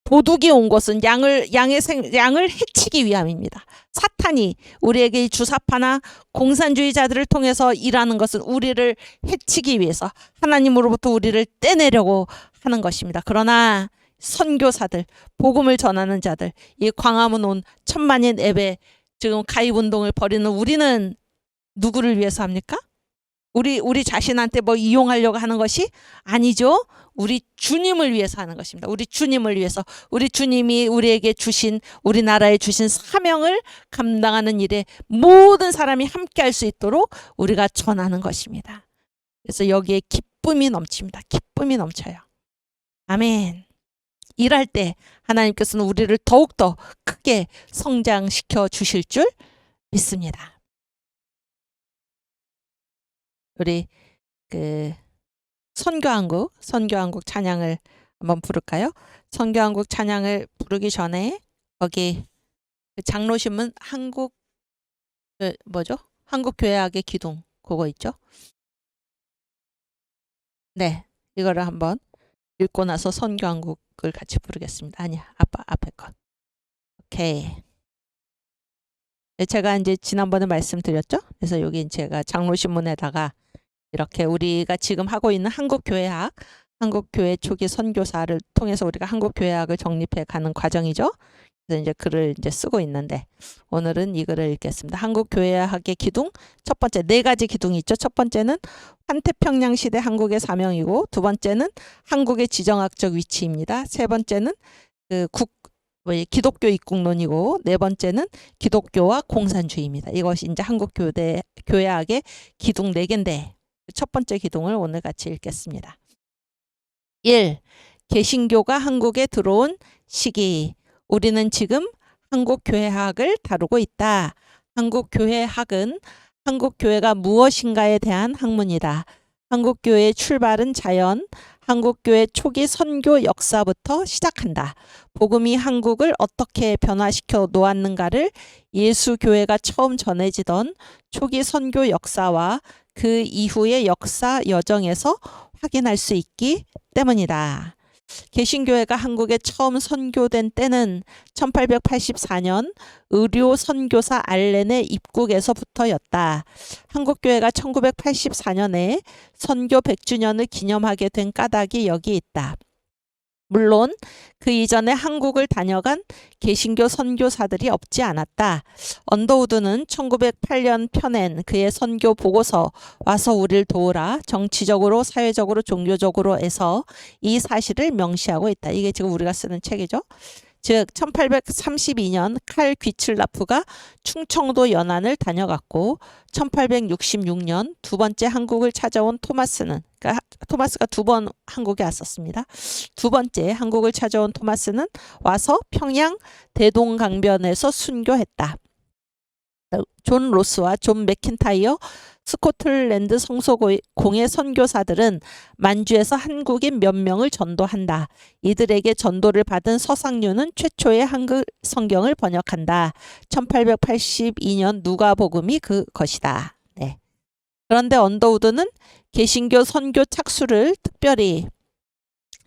도둑이 온 것은 양을 해치기 위함입니다. 사탄이 우리에게 이 주사파나 공산주의자들을 통해서 일하는 것은 우리를 해치기 위해서, 하나님으로부터 우리를 떼내려고 하는 것입니다. 그러나 선교사들, 복음을 전하는 자들, 이 광화문 온 천만인 앱에 지금 가입운동을 벌이는 우리는 누구를 위해서 합니까? 우리 자신한테 뭐 이용하려고 하는 것이 아니죠. 우리 주님을 위해서 하는 것입니다. 우리 주님을 위해서, 우리 주님이 우리에게 주신, 우리나라에 주신 사명을 감당하는 일에 모든 사람이 함께 할 수 있도록 우리가 전하는 것입니다. 그래서 여기에 기쁨이 넘칩니다. 기쁨이 넘쳐요. 아멘. 일할 때 하나님께서는 우리를 더욱더 크게 성장시켜 주실 줄 믿습니다. 우리 선교한국 찬양을 한번 부를까요? 선교한국 찬양을 부르기 전에 거기 장로신문 한국교회학의 기둥 그거 있죠? 네, 이거를 한번 읽고 나서 선교한국을 같이 부르겠습니다. 아니야, 앞에 거. 오케이. 제가 이제 지난번에 말씀드렸죠? 그래서 여기 제가 장로신문에다가 이렇게 우리가 지금 하고 있는 한국교회 초기 선교사를 통해서 우리가 한국교회학을 정립해 가는 과정이죠. 그래서 이제 글을 이제 쓰고 있는데 오늘은 이 글을 읽겠습니다. 한국교회학의 기둥, 첫 번째 4가지 기둥이 있죠. 첫 번째는 환태평양 시대 한국의 사명이고, 두 번째는 한국의 지정학적 위치입니다. 세 번째는 기독교 입국론이고, 네 번째는 기독교와 공산주의입니다. 이것이 이제 한국교회학의 기둥 4개인데 첫 번째 기둥을 오늘 같이 읽겠습니다. 1. 개신교가 한국에 들어온 시기. 우리는 지금 한국교회학을 다루고 있다. 한국교회학은 한국교회가 무엇인가에 대한 학문이다. 한국교회의 출발은 자연, 한국교회 초기 선교 역사부터 시작한다. 복음이 한국을 어떻게 변화시켜 놓았는가를 예수교회가 처음 전해지던 초기 선교 역사와 그 이후의 역사 여정에서 확인할 수 있기 때문이다. 개신교회가 한국에 처음 선교된 때는 1884년 의료 선교사 알렌의 입국에서부터였다. 한국교회가 1984년에 선교 100주년을 기념하게 된 까닭이 여기 있다. 물론 그 이전에 한국을 다녀간 개신교 선교사들이 없지 않았다. 언더우드는 1908년 펴낸 그의 선교 보고서 와서 우리를 도우라 정치적으로 사회적으로 종교적으로에서 이 사실을 명시하고 있다. 이게 지금 우리가 쓰는 책이죠. 즉 1832년 칼 귀틀라프가 충청도 연안을 다녀갔고 1866년 두 번째 한국을 찾아온 토마스는 그러니까 토마스가 두 번 한국에 왔었습니다. 두 번째 한국을 찾아온 토마스는 와서 평양 대동강변에서 순교했다. 존 로스와 존 맥킨타이어 스코틀랜드 성소공의 선교사들은 만주에서 한국인 몇 명을 전도한다. 이들에게 전도를 받은 서상류는 최초의 한글 성경을 번역한다. 1882년 누가복음이 그것이다. 네. 그런데 언더우드는 개신교 선교 착수를 특별히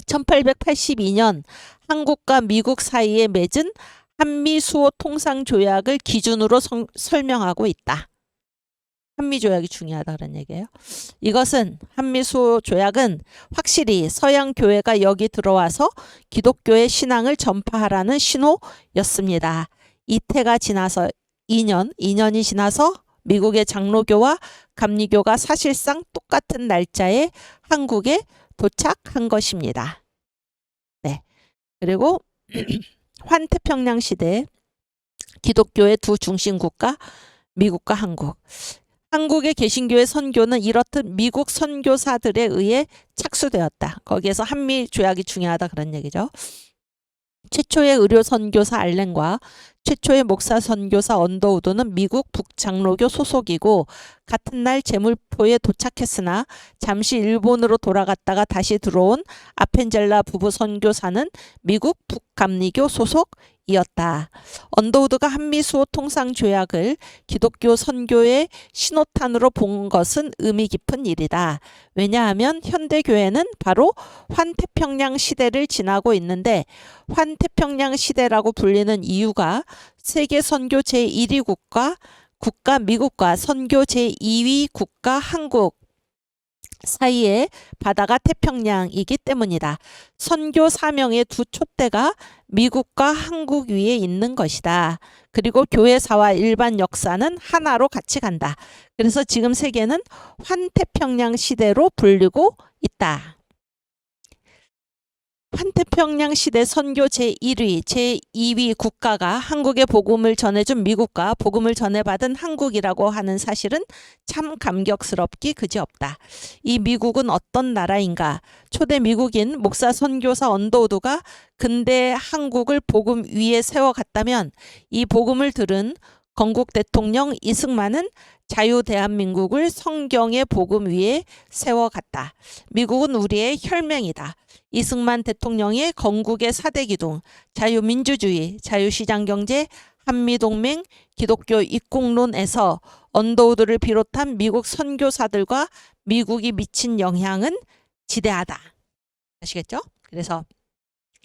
1882년 한국과 미국 사이에 맺은 한미수호 통상조약을 기준으로 설명하고 있다. 한미조약이 중요하다 그런 얘기예요. 이것은 한미수호 조약은 확실히 서양 교회가 여기 들어와서 기독교의 신앙을 전파하라는 신호였습니다. 이태가 지나서 2년이 지나서 미국의 장로교와 감리교가 사실상 똑같은 날짜에 한국에 도착한 것입니다. 네. 그리고 환태평양 시대 기독교의 두 중심 국가 미국과 한국. 한국의 개신교의 선교는 이렇듯 미국 선교사들에 의해 착수되었다. 거기에서 한미 조약이 중요하다 그런 얘기죠. 최초의 의료 선교사 알렌과 최초의 목사 선교사 언더우드는 미국 북장로교 소속이고 같은 날 제물포에 도착했으나 잠시 일본으로 돌아갔다가 다시 들어온 아펜젤라 부부 선교사는 미국 북감리교 소속이었다. 언더우드가 한미수호 통상조약을 기독교 선교의 신호탄으로 본 것은 의미 깊은 일이다. 왜냐하면 현대교회는 바로 환태평양 시대를 지나고 있는데 환태평양 시대라고 불리는 이유가 세계 선교 제1위 국가 미국과 선교 제2위 국가 한국 사이에 바다가 태평양이기 때문이다. 선교 사명의 두 촛대가 미국과 한국 위에 있는 것이다. 그리고 교회사와 일반 역사는 하나로 같이 간다. 그래서 지금 세계는 환태평양 시대로 불리고 있다. 환태평양 시대 선교 제1위, 제2위 국가가 한국에 복음을 전해준 미국과 복음을 전해받은 한국이라고 하는 사실은 참 감격스럽기 그지없다. 이 미국은 어떤 나라인가? 초대 미국인 목사 선교사 언더우드가 근대 한국을 복음 위에 세워갔다면 이 복음을 들은 건국 대통령 이승만은 자유 대한민국을 성경의 복음 위에 세워갔다. 미국은 우리의 혈맹이다. 이승만 대통령의 건국의 4대 기둥, 자유민주주의, 자유시장경제, 한미동맹, 기독교 입국론에서 언더우드를 비롯한 미국 선교사들과 미국이 미친 영향은 지대하다. 아시겠죠? 그래서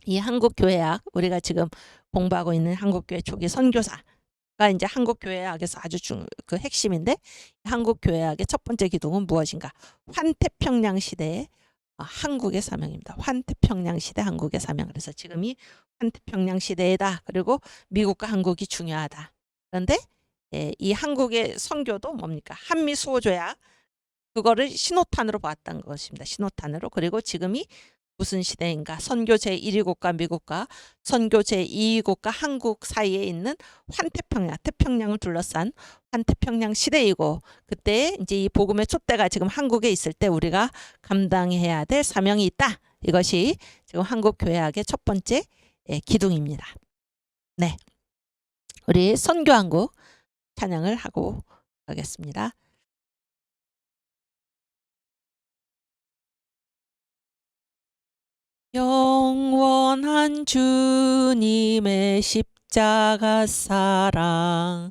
이 한국교회학, 우리가 지금 공부하고 있는 한국교회 초기 선교사가 이제 한국교회학에서 아주 그 핵심인데 한국교회학의 첫 번째 기둥은 무엇인가? 환태평양 시대의 한국의 사명입니다. 환태평양 시대 한국의 사명. 그래서 지금이 환태평양 시대이다. 그리고 미국과 한국이 중요하다. 그런데 이 한국의 선교도 뭡니까? 한미수호조약. 그거를 신호탄으로 봤던 것입니다. 신호탄으로. 그리고 지금이 무슨 시대인가? 선교 제1위 국가 미국과 선교 제2위 국가 한국 사이에 있는 환태평양, 태평양을 둘러싼 환태평양 시대이고 그때 이제 이 복음의 촛대가 지금 한국에 있을 때 우리가 감당해야 될 사명이 있다. 이것이 지금 한국교회학의 첫 번째 기둥입니다. 네, 우리 선교한국 찬양을 하고 가겠습니다. 영원한 주님의 십자가 사랑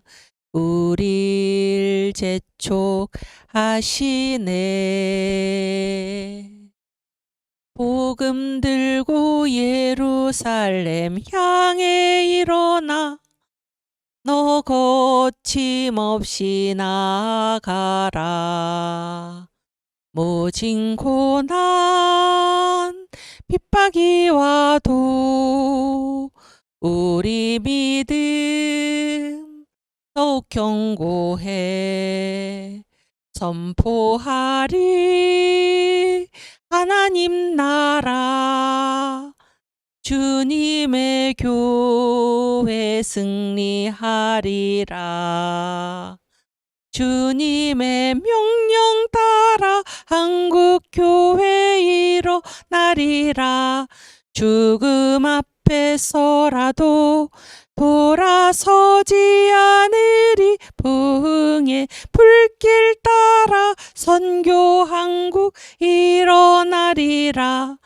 우릴 재촉하시네. 복음 들고 예루살렘 향해 일어나 너 거침없이 나아가라. 모진 고난 핍박이 와도 우리 믿음 더욱 견고해 선포하리 하나님 나라 주님의 교회 승리하리라. 주님의 명령 따라 한국교회 일어나리라. 죽음 앞에서라도 돌아서지 않으리. 부흥의 불길 따라 선교 한국 일어나리라.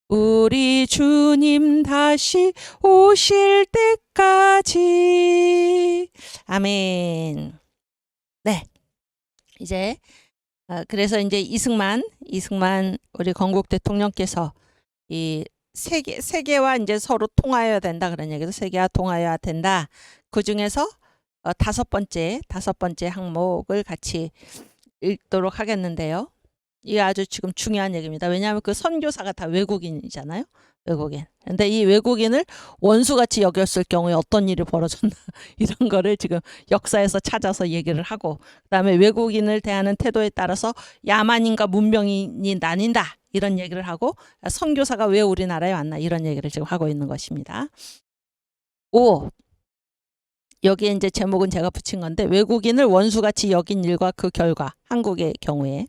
우리 주님 다시 오실 때까지. 아멘. 네. 이제 그래서 이제 이승만 우리 건국 대통령께서 이 세계와 이제 서로 통하여야 된다 그런 얘기도 세계와 통하여야 된다. 그 중에서 다섯 번째 항목을 같이 읽도록 하겠는데요. 이게 아주 지금 중요한 얘기입니다. 왜냐하면 그 선교사가 다 외국인이잖아요. 외국인. 근데 이 외국인을 원수같이 여겼을 경우에 어떤 일이 벌어졌나 이런 거를 지금 역사에서 찾아서 얘기를 하고, 그다음에 외국인을 대하는 태도에 따라서 야만인과 문명인이 나뉜다 이런 얘기를 하고, 선교사가 왜 우리나라에 왔나 이런 얘기를 지금 하고 있는 것입니다. 5. 여기에 이제 제목은 제가 붙인 건데, 외국인을 원수같이 여긴 일과 그 결과. 한국의 경우에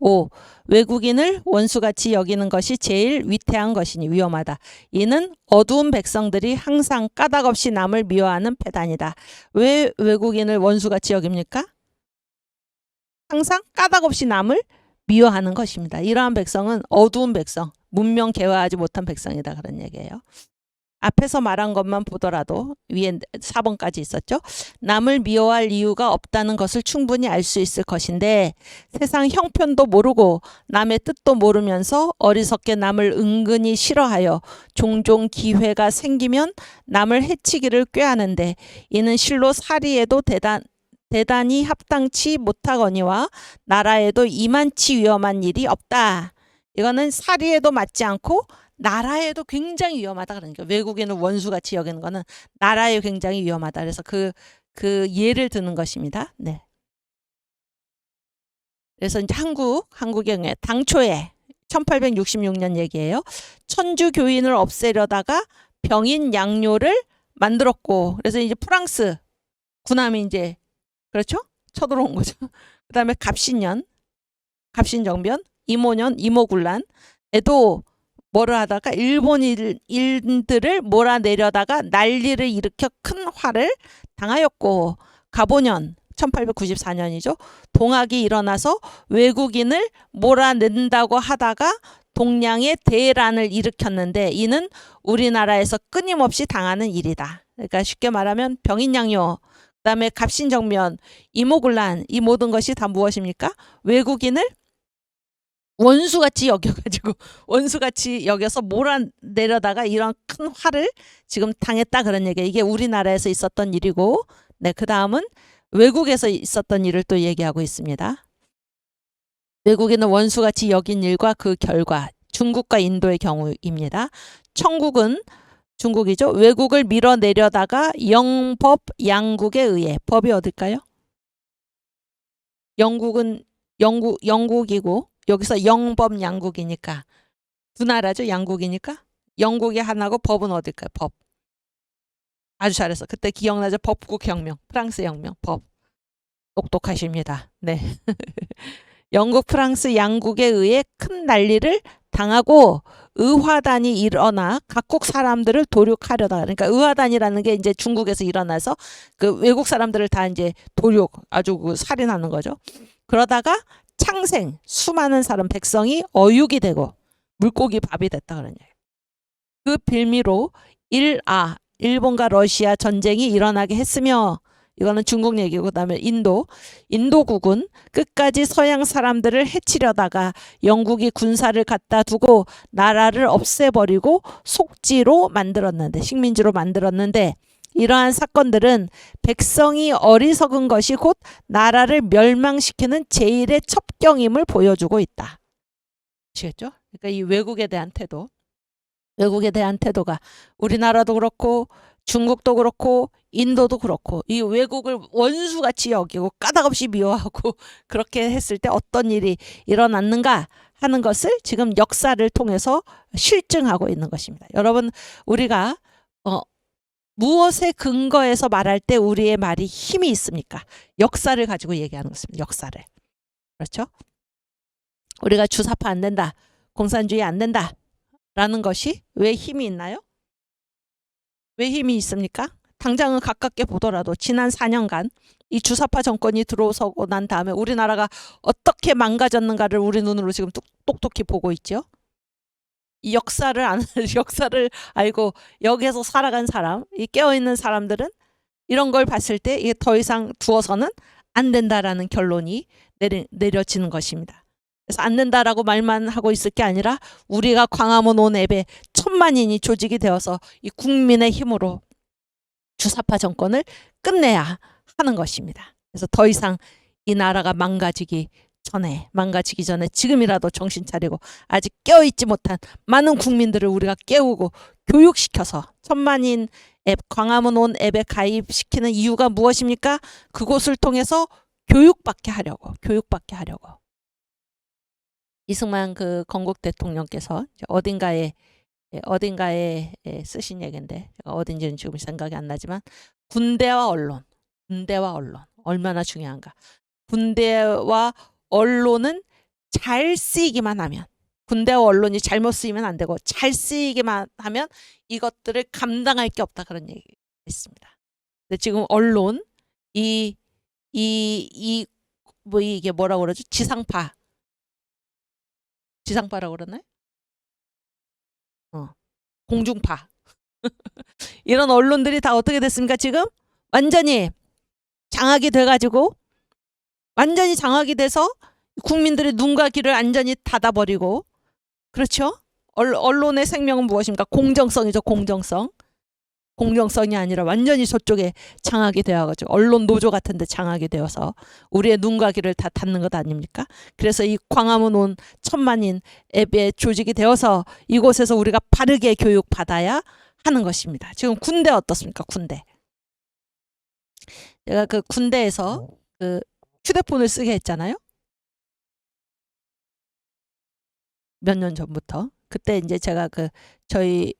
5. 외국인을 원수같이 여기는 것이 제일 위태한 것이니 위험하다. 이는 어두운 백성들이 항상 까닭없이 남을 미워하는 패단이다. 왜 외국인을 원수같이 여깁니까? 항상 까닭없이 남을 미워하는 것입니다. 이러한 백성은 어두운 백성, 문명 개화하지 못한 백성이다 그런 얘기예요. 앞에서 말한 것만 보더라도 위에 4번까지 있었죠. 남을 미워할 이유가 없다는 것을 충분히 알 수 있을 것인데, 세상 형편도 모르고 남의 뜻도 모르면서 어리석게 남을 은근히 싫어하여 종종 기회가 생기면 남을 해치기를 꾀하는데, 이는 실로 사리에도 대단히 합당치 못하거니와 나라에도 이만치 위험한 일이 없다. 이거는 사리에도 맞지 않고 나라에도 굉장히 위험하다. 그러니까 외국인을 원수같이 여기는 거는 나라에 굉장히 위험하다. 그래서 그 예를 드는 것입니다. 네. 그래서 이제 한국의 경우에 당초에 1866년 얘기예요. 천주 교인을 없애려다가 병인 양료를 만들었고, 그래서 이제 프랑스 군함이 이제 그렇죠? 쳐들어온 거죠. 그다음에 갑신정변, 이모년, 이모군란에도 뭐를 하다가 일본인들을 몰아내려다가 난리를 일으켜 큰 화를 당하였고, 가보년 1894년이죠. 동학이 일어나서 외국인을 몰아낸다고 하다가 동량의 대란을 일으켰는데, 이는 우리나라에서 끊임없이 당하는 일이다. 그러니까 쉽게 말하면 병인양요, 그다음에 갑신정변, 이모군란, 이 모든 것이 다 무엇입니까? 외국인을 원수같이 여겨서 몰아내려다가 이런 큰 화를 지금 당했다 그런 얘기예요. 이게 우리나라에서 있었던 일이고, 네, 그 다음은 외국에서 있었던 일을 또 얘기하고 있습니다. 외국인은 원수같이 여긴 일과 그 결과. 중국과 인도의 경우입니다. 청국은 중국이죠. 외국을 밀어내려다가 영법 양국에 의해. 법이 어딜까요? 영국은 영국이고, 여기서 영법 양국이니까 두 나라죠. 양국이니까 영국이 하나고 법은 어딜까요? 법. 아주 잘했어. 그때 기억나죠? 법국혁명, 프랑스 혁명, 법. 똑똑하십니다. 네. 영국, 프랑스 양국에 의해 큰 난리를 당하고 의화단이 일어나 각국 사람들을 도륙하려다. 그러니까 의화단이라는 게 이제 중국에서 일어나서 그 외국 사람들을 다 이제 아주 살인하는 거죠. 그러다가 창생 수많은 사람 백성이 어육이 되고 물고기 밥이 됐다 그런 얘기예요. 그 빌미로 일본과 러시아 전쟁이 일어나게 했으며, 이거는 중국 얘기고, 그다음에 인도국은 끝까지 서양 사람들을 해치려다가 영국이 군사를 갖다 두고 나라를 없애버리고 속지로 만들었는데, 식민지로 만들었는데, 이러한 사건들은 백성이 어리석은 것이 곧 나라를 멸망시키는 제일의 첩경임을 보여주고 있다. 아시겠죠? 그러니까 이 외국에 대한 태도가 우리나라도 그렇고 중국도 그렇고 인도도 그렇고 이 외국을 원수같이 여기고 까닭없이 미워하고 그렇게 했을 때 어떤 일이 일어났는가 하는 것을 지금 역사를 통해서 실증하고 있는 것입니다. 여러분, 우리가 무엇에 근거해서 말할 때 우리의 말이 힘이 있습니까? 역사를 가지고 얘기하는 것입니다. 역사를. 그렇죠? 우리가 주사파 안 된다, 공산주의 안 된다 라는 것이 왜 힘이 있나요? 왜 힘이 있습니까? 당장은 가깝게 보더라도 지난 4년간 이 주사파 정권이 들어서고 난 다음에 우리나라가 어떻게 망가졌는가를 우리 눈으로 지금 똑똑히 보고 있죠. 이 역사를 알고 여기에서 살아간 사람, 이 깨어있는 사람들은 이런 걸 봤을 때 이게 더 이상 두어서는 안 된다라는 결론이 내려지는 것입니다. 그래서 안 된다라고 말만 하고 있을 게 아니라 우리가 광화문 온 앱에 1000만인이 조직이 되어서 이 국민의 힘으로 주사파 정권을 끝내야 하는 것입니다. 그래서 더 이상 이 나라가 망가지기 전에 지금이라도 정신 차리고 아직 깨어있지 못한 많은 국민들을 우리가 깨우고 교육시켜서 1000만인 앱, 광화문 온 앱에 가입시키는 이유가 무엇입니까? 그곳을 통해서 교육받게 하려고. 이승만 그 건국 대통령께서 어딘가에 쓰신 얘기인데 어딘지는 지금 생각이 안 나지만 군대와 언론 얼마나 중요한가. 군대와 언론은 잘 쓰이기만 하면, 군대와 언론이 잘못 쓰이면 안 되고 잘 쓰이기만 하면 이것들을 감당할 게 없다, 그런 얘기 있습니다. 근데 지금 언론 이게 뭐라고 그러죠? 지상파라고 그러나요? 공중파. 이런 언론들이 다 어떻게 됐습니까? 지금 완전히 장악이 돼가지고 완전히 장악이 돼서 국민들의 눈과 귀를 완전히 닫아버리고, 그렇죠? 언론의 생명은 무엇입니까? 공정성이죠. 공정성이 아니라 완전히 저쪽에 장악이 되어가지고 언론 노조 같은 데 장악이 되어서 우리의 눈과 귀를 다 닫는 것 아닙니까? 그래서 이 광화문 온 1000만인 앱에 조직이 되어서 이곳에서 우리가 바르게 교육받아야 하는 것입니다. 지금 군대 어떻습니까? 군대. 제가 그 군대에서 그 휴대폰을 쓰게 했잖아요. 몇 년 전부터. 그때 이제 제가 그 저희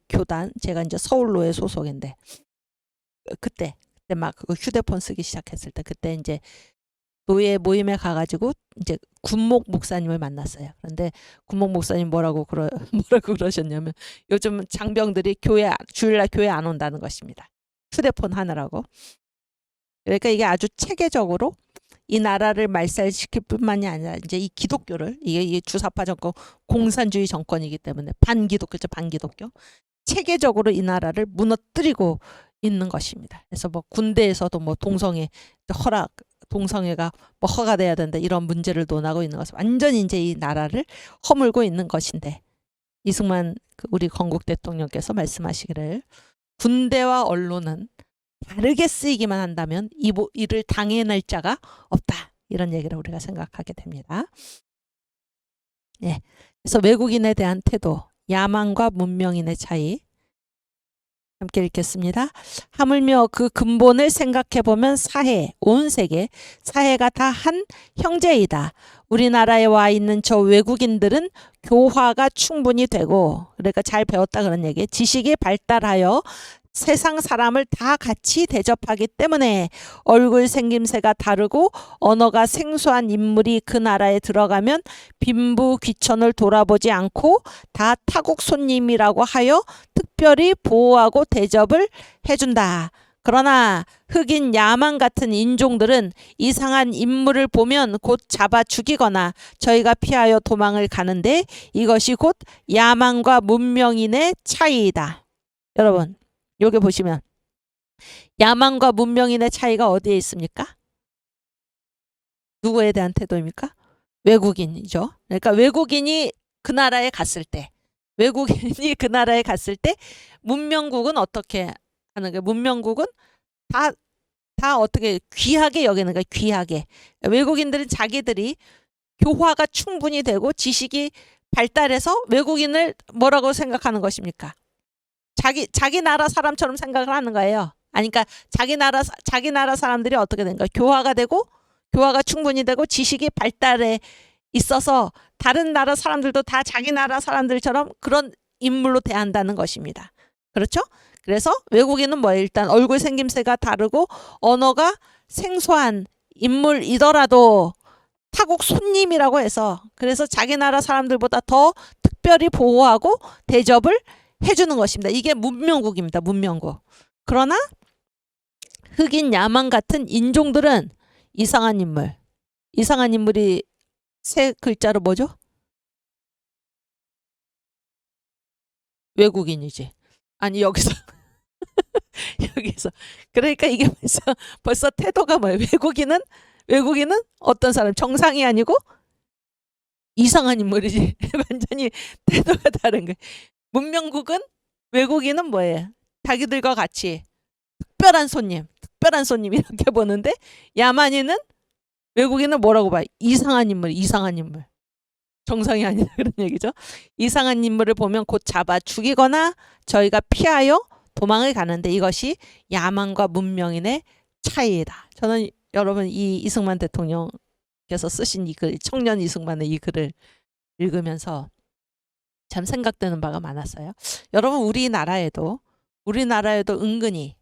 교단, 제가 이제 서울로의 소속인데 그때 막 그 휴대폰 쓰기 시작했을 때 그때 이제 노예 모임에 가가지고 이제 군목 목사님을 만났어요. 그런데 군목 목사님 뭐라고 그러셨냐면 요즘 장병들이 주일날 교회 안 온다는 것입니다. 휴대폰 하느라고. 그러니까 이게 아주 체계적으로 이 나라를 말살시킬 뿐만이 아니라 이제 이 기독교를, 이게 주사파 정권, 공산주의 정권이기 때문에 반기독교죠, 반기독교. 체계적으로 이 나라를 무너뜨리고 있는 것입니다. 그래서 뭐 군대에서도 뭐 동성애가 뭐 허가돼야 된다, 이런 문제를 논하고 있는 것은 완전히 이제 이 나라를 허물고 있는 것인데, 이승만 우리 건국 대통령께서 말씀하시기를 군대와 언론은 다르게 쓰이기만 한다면 이를 당해낼 자가 없다, 이런 얘기를 우리가 생각하게 됩니다. 예. 그래서 외국인에 대한 태도, 야만과 문명인의 차이 함께 읽겠습니다. 하물며 그 근본을 생각해보면 온 세계, 사해가 다 한 형제이다. 우리나라에 와 있는 저 외국인들은 교화가 충분히 되고, 그러니까 잘 배웠다 그런 얘기, 지식이 발달하여 세상 사람을 다 같이 대접하기 때문에 얼굴 생김새가 다르고 언어가 생소한 인물이 그 나라에 들어가면 빈부 귀천을 돌아보지 않고 다 타국 손님이라고 하여 특별히 보호하고 대접을 해준다. 그러나 흑인 야만 같은 인종들은 이상한 인물을 보면 곧 잡아 죽이거나 저희가 피하여 도망을 가는데 이것이 곧 야만과 문명인의 차이이다. 여러분, 여기 보시면 야만과 문명인의 차이가 어디에 있습니까? 누구에 대한 태도입니까? 외국인이죠. 그러니까 외국인이 그 나라에 갔을 때, 외국인이 그 나라에 갔을 때 문명국은 어떻게 하는 거예요? 문명국은 다, 다 어떻게 귀하게 여기는 거예요. 귀하게. 외국인들은 자기들이 교화가 충분히 되고 지식이 발달해서 외국인을 뭐라고 생각하는 것입니까? 자기 나라 사람처럼 생각을 하는 거예요. 아니, 그러니까 자기 나라 사람들이 어떻게 된 거예요? 교화가 충분히 되고 지식이 발달해 있어서 다른 나라 사람들도 다 자기 나라 사람들처럼 그런 인물로 대한다는 것입니다. 그렇죠? 그래서 외국인은 뭐예요? 일단 얼굴 생김새가 다르고 언어가 생소한 인물이더라도 타국 손님이라고 해서 그래서 자기 나라 사람들보다 더 특별히 보호하고 대접을 해주는 것입니다. 이게 문명국입니다. 문명국. 그러나 흑인 야만 같은 인종들은 이상한 인물. 이상한 인물이 세 글자로 뭐죠? 외국인이지. 아니 여기서 여기서 그러니까 이게 벌써 태도가 뭐예요? 외국인은 어떤 사람? 정상이 아니고 이상한 인물이지. 완전히 태도가 다른 거예요. 문명국은 외국인은 뭐예요? 자기들과 같이 특별한 손님 이렇게 보는데 야만인은 외국인은 뭐라고 봐요? 이상한 인물. 정상이 아니다 그런 얘기죠. 이상한 인물을 보면 곧 잡아 죽이거나 저희가 피하여 도망을 가는데 이것이 야만과 문명인의 차이이다. 저는 여러분 이 이승만 대통령께서 쓰신 이 글, 청년 이승만의 이 글을 읽으면서 참 생각되는 바가 많았어요. 여러분 우리나라에도 은근히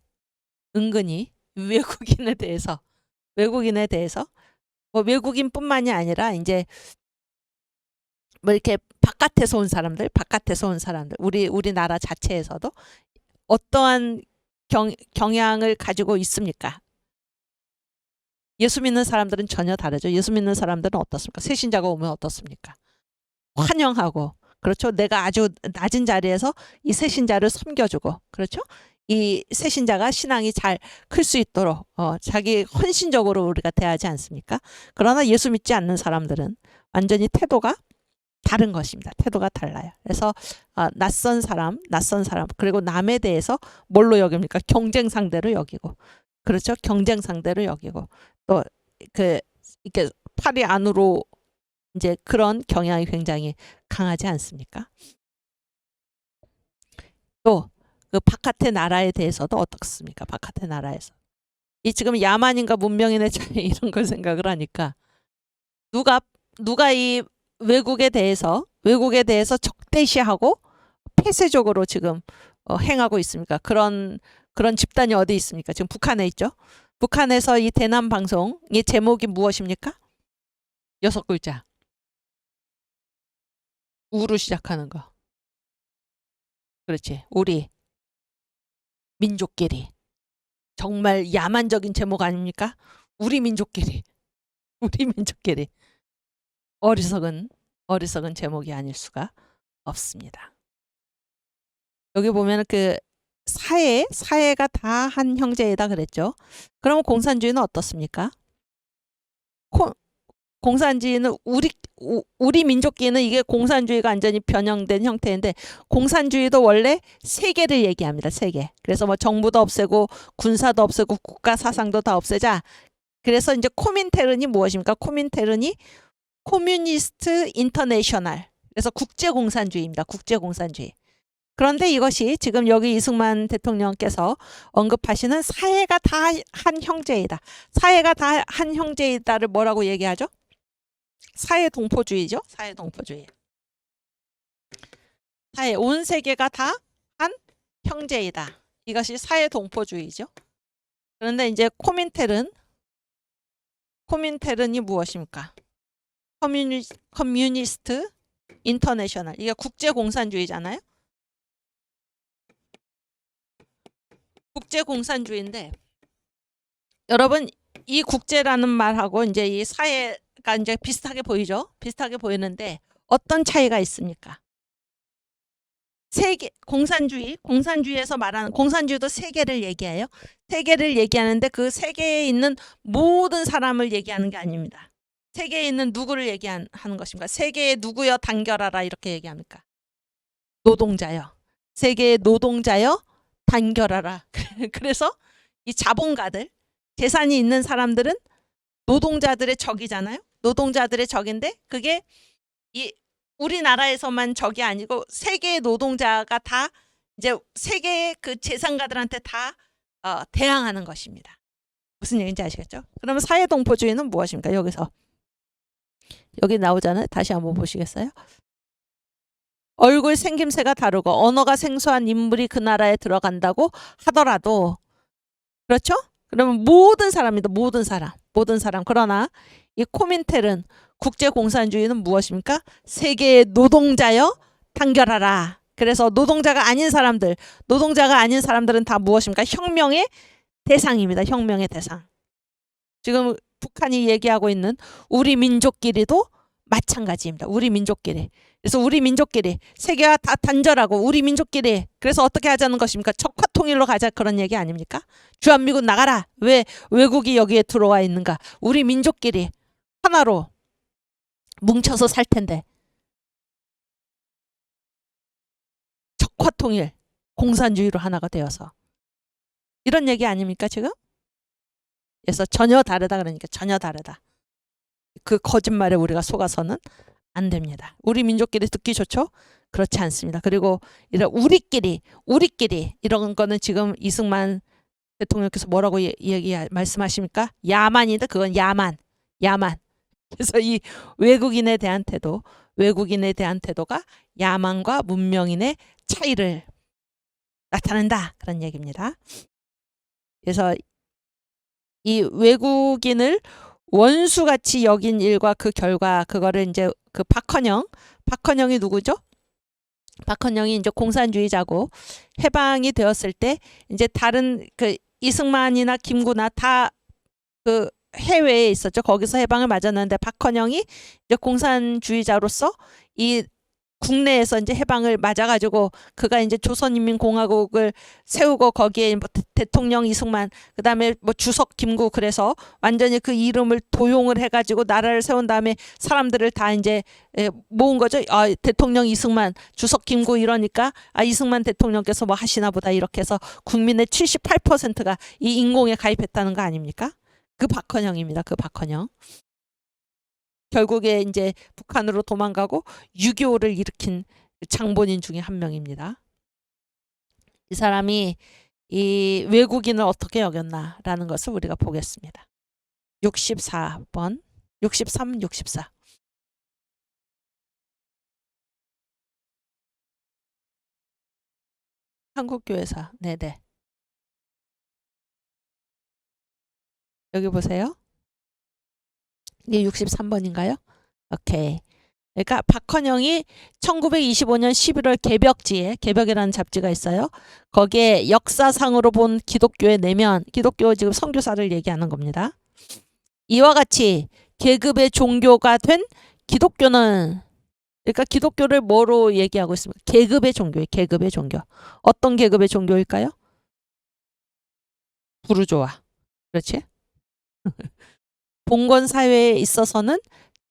외국인에 대해서 뭐 외국인뿐만이 아니라 이제 뭐 이렇게 바깥에서 온 사람들 우리나라 자체에서도 어떠한 경향을 가지고 있습니까? 예수 믿는 사람들은 전혀 다르죠. 예수 믿는 사람들은 어떻습니까? 새신자가 오면 어떻습니까? 환영하고 그렇죠. 내가 아주 낮은 자리에서 이 새신자를 섬겨주고 그렇죠. 이 새신자가 신앙이 잘 클 수 있도록 자기 헌신적으로 우리가 대하지 않습니까? 그러나 예수 믿지 않는 사람들은 완전히 태도가 다른 것입니다. 태도가 달라요. 그래서 낯선 사람 그리고 남에 대해서 뭘로 여깁니까? 경쟁 상대로 여기고 그렇죠. 경쟁 상대로 여기고 또 이렇게 팔이 안으로 이제 그런 경향이 굉장히 강하지 않습니까? 또 그 바깥의 나라에 대해서도 어떻습니까? 바깥의 나라에서 이 지금 야만인과 문명인의 차이 이런 걸 생각을 하니까 누가 이 외국에 대해서 적대시하고 폐쇄적으로 지금 행하고 있습니까? 그런 집단이 어디 있습니까? 지금 북한에 있죠. 북한에서 이 대남 방송의 제목이 무엇입니까? 6글자. 우로 시작하는 거. 그렇지. 우리 민족끼리. 정말 야만적인 제목 아닙니까? 우리 민족끼리. 어리석은 제목이 아닐 수가 없습니다. 여기 보면 그 사회가 다 한 형제이다 그랬죠. 그럼 공산주의는 어떻습니까? 공산주의는 우리 민족끼리는 이게 공산주의가 완전히 변형된 형태인데 공산주의도 원래 세계를 얘기합니다. 세계. 그래서 뭐 정부도 없애고 군사도 없애고 국가 사상도 다 없애자. 그래서 이제 코민테른이 무엇입니까? 코민테른이 코뮤니스트 인터내셔널. 그래서 국제공산주의입니다. 국제공산주의. 그런데 이것이 지금 여기 이승만 대통령께서 언급하시는 사회가 다 한 형제이다. 사회가 다 한 형제이다를 뭐라고 얘기하죠? 사회동포주의죠. 사회동포주의. 온 세계가 다 한 형제이다. 이것이 사회동포주의죠. 그런데 이제 코민테른이 무엇입니까? 커뮤니스트 인터내셔널. 이게 국제공산주의잖아요. 국제공산주의인데 여러분 이 국제라는 말하고 이제 이 사회가 이제 비슷하게 보이죠. 비슷하게 보이는데 어떤 차이가 있습니까? 세계 공산주의에서 말하는 공산주의도 세계를 얘기해요. 세계를 얘기하는데 그 세계에 있는 모든 사람을 얘기하는 게 아닙니다. 세계에 있는 누구를 얘기하는 것입니까? 세계에 누구여 단결하라 이렇게 얘기합니까? 노동자요. 세계의 노동자여 단결하라. 그래서 이 자본가들, 재산이 있는 사람들은 노동자들의 적이잖아요. 노동자들의 적인데 그게 이 우리나라에서만 적이 아니고 세계의 노동자가 다 이제 세계의 그 재산가들한테 다 대항하는 것입니다. 무슨 얘기인지 아시겠죠? 그러면 사회동포주의는 무엇입니까? 여기 나오잖아요. 다시 한번 보시겠어요? 얼굴 생김새가 다르고 언어가 생소한 인물이 그 나라에 들어간다고 하더라도 그렇죠? 그러면 모든 사람입니다. 모든 사람. 그러나 이 코민텔은 국제공산주의는 무엇입니까? 세계의 노동자여 단결하라. 그래서 노동자가 아닌 사람들은 다 무엇입니까? 혁명의 대상입니다. 혁명의 대상. 지금 북한이 얘기하고 있는 우리 민족끼리도 마찬가지입니다. 우리 민족끼리. 그래서 우리 민족끼리 세계와 다 단절하고 우리 민족끼리 그래서 어떻게 하자는 것입니까? 적화통일로 가자 그런 얘기 아닙니까? 주한미군 나가라. 왜 외국이 여기에 들어와 있는가? 우리 민족끼리 하나로 뭉쳐서 살 텐데 적화통일 공산주의로 하나가 되어서 이런 얘기 아닙니까 지금? 그래서 전혀 다르다 그러니까 전혀 다르다. 그 거짓말에 우리가 속아서는 안 됩니다. 우리 민족끼리 듣기 좋죠? 그렇지 않습니다. 그리고 이런 우리끼리 이런 거는 지금 이승만 대통령께서 뭐라고 말씀하십니까? 야만인데 그건 야만. 그래서 이 외국인에 대한 태도가 야만과 문명인의 차이를 나타낸다. 그런 얘기입니다. 그래서 이 외국인을 원수같이 여긴 일과 그 결과 그거를 이제 그 박헌영이 누구죠? 박헌영이 이제 공산주의자고 해방이 되었을 때 이제 다른 그 이승만이나 김구나 다 그 해외에 있었죠. 거기서 해방을 맞았는데 박헌영이 이제 공산주의자로서 이 국내에서 이제 해방을 맞아가지고 그가 이제 조선인민공화국을 세우고 거기에 뭐 대통령 이승만 그다음에 뭐 주석 김구 그래서 완전히 그 이름을 도용을 해가지고 나라를 세운 다음에 사람들을 다 이제 모은 거죠. 대통령 이승만 주석 김구 이러니까 이승만 대통령께서 뭐 하시나 보다 이렇게 해서 국민의 78%가 이 인공에 가입했다는 거 아닙니까? 그 박헌영입니다. 그 박헌영. 결국에 이제 북한으로 도망가고 6.25를 일으킨 장본인 중에 한 명입니다. 이 사람이 이 외국인을 어떻게 여겼나라는 것을 우리가 보겠습니다. 64번, 63, 64. 한국교회사. 네네. 여기 보세요. 이게 63번인가요? 오케이. 그러니까 박헌영이 1925년 11월 개벽이라는 잡지가 있어요. 거기에 역사상으로 본 기독교의 내면, 기독교 지금 선교사를 얘기하는 겁니다. 이와 같이 계급의 종교가 된 기독교는 그러니까 기독교를 뭐로 얘기하고 있습니까? 계급의 종교예요. 계급의 종교. 어떤 계급의 종교일까요? 부르조아. 그렇지? 봉건 사회에 있어서는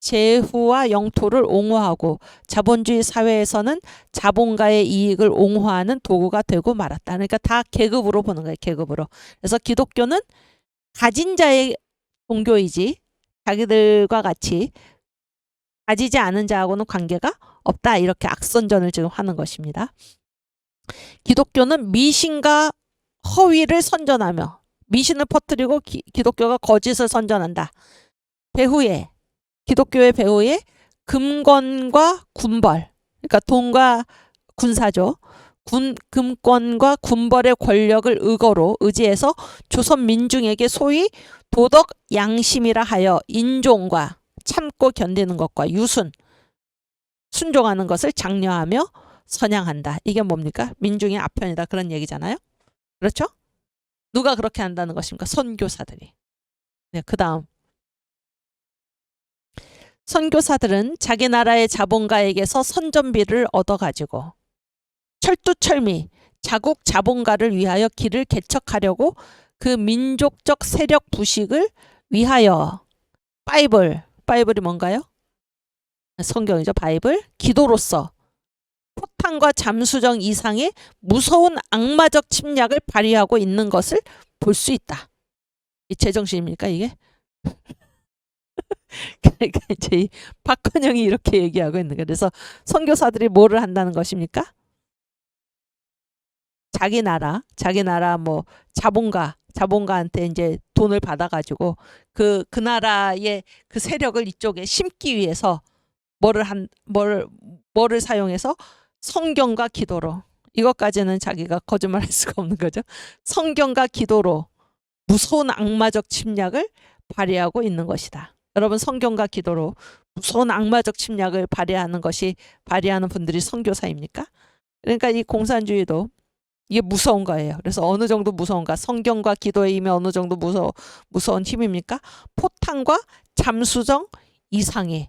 재후와 영토를 옹호하고 자본주의 사회에서는 자본가의 이익을 옹호하는 도구가 되고 말았다. 그러니까 다 계급으로 보는 거예요. 계급으로. 그래서 기독교는 가진 자의 종교이지 자기들과 같이 가지지 않은 자하고는 관계가 없다. 이렇게 악선전을 지금 하는 것입니다. 기독교는 미신과 허위를 선전하며 미신을 퍼뜨리고 기독교가 거짓을 선전한다. 기독교의 배후에 금권과 군벌, 그러니까 돈과 군사죠. 금권과 군벌의 권력을 의지해서 조선 민중에게 소위 도덕 양심이라 하여 인종과 참고 견디는 것과 순종하는 것을 장려하며 선양한다. 이게 뭡니까? 민중의 아편이다. 그런 얘기잖아요. 그렇죠? 누가 그렇게 한다는 것입니까? 선교사들이. 네, 그 다음. 선교사들은 자기 나라의 자본가에게서 선전비를 얻어가지고 철두철미 자국 자본가를 위하여 길을 개척하려고 그 민족적 세력 부식을 위하여 바이블이 뭔가요? 성경이죠. 바이블. 기도로서 포탄과 잠수정 이상의 무서운 악마적 침략을 발휘하고 있는 것을 볼 수 있다. 이 제정신입니까 이게? 그러니까 이제 박헌영이 이렇게 얘기하고 있는 거예요. 그래서 선교사들이 뭐를 한다는 것입니까? 자기 나라 뭐 자본가한테 이제 돈을 받아가지고 그 나라의 그 세력을 이쪽에 심기 위해서 뭐를 사용해서 성경과 기도로, 이것까지는 자기가 거짓말할 수가 없는 거죠. 성경과 기도로 무서운 악마적 침략을 발휘하고 있는 것이다. 여러분, 성경과 기도로 무서운 악마적 침략을 발휘하는 분들이 선교사입니까? 그러니까 이 공산주의도 이게 무서운 거예요. 그래서 어느 정도 무서운가? 성경과 기도의 힘이 어느 정도 무서운 힘입니까? 포탄과 잠수정 이상의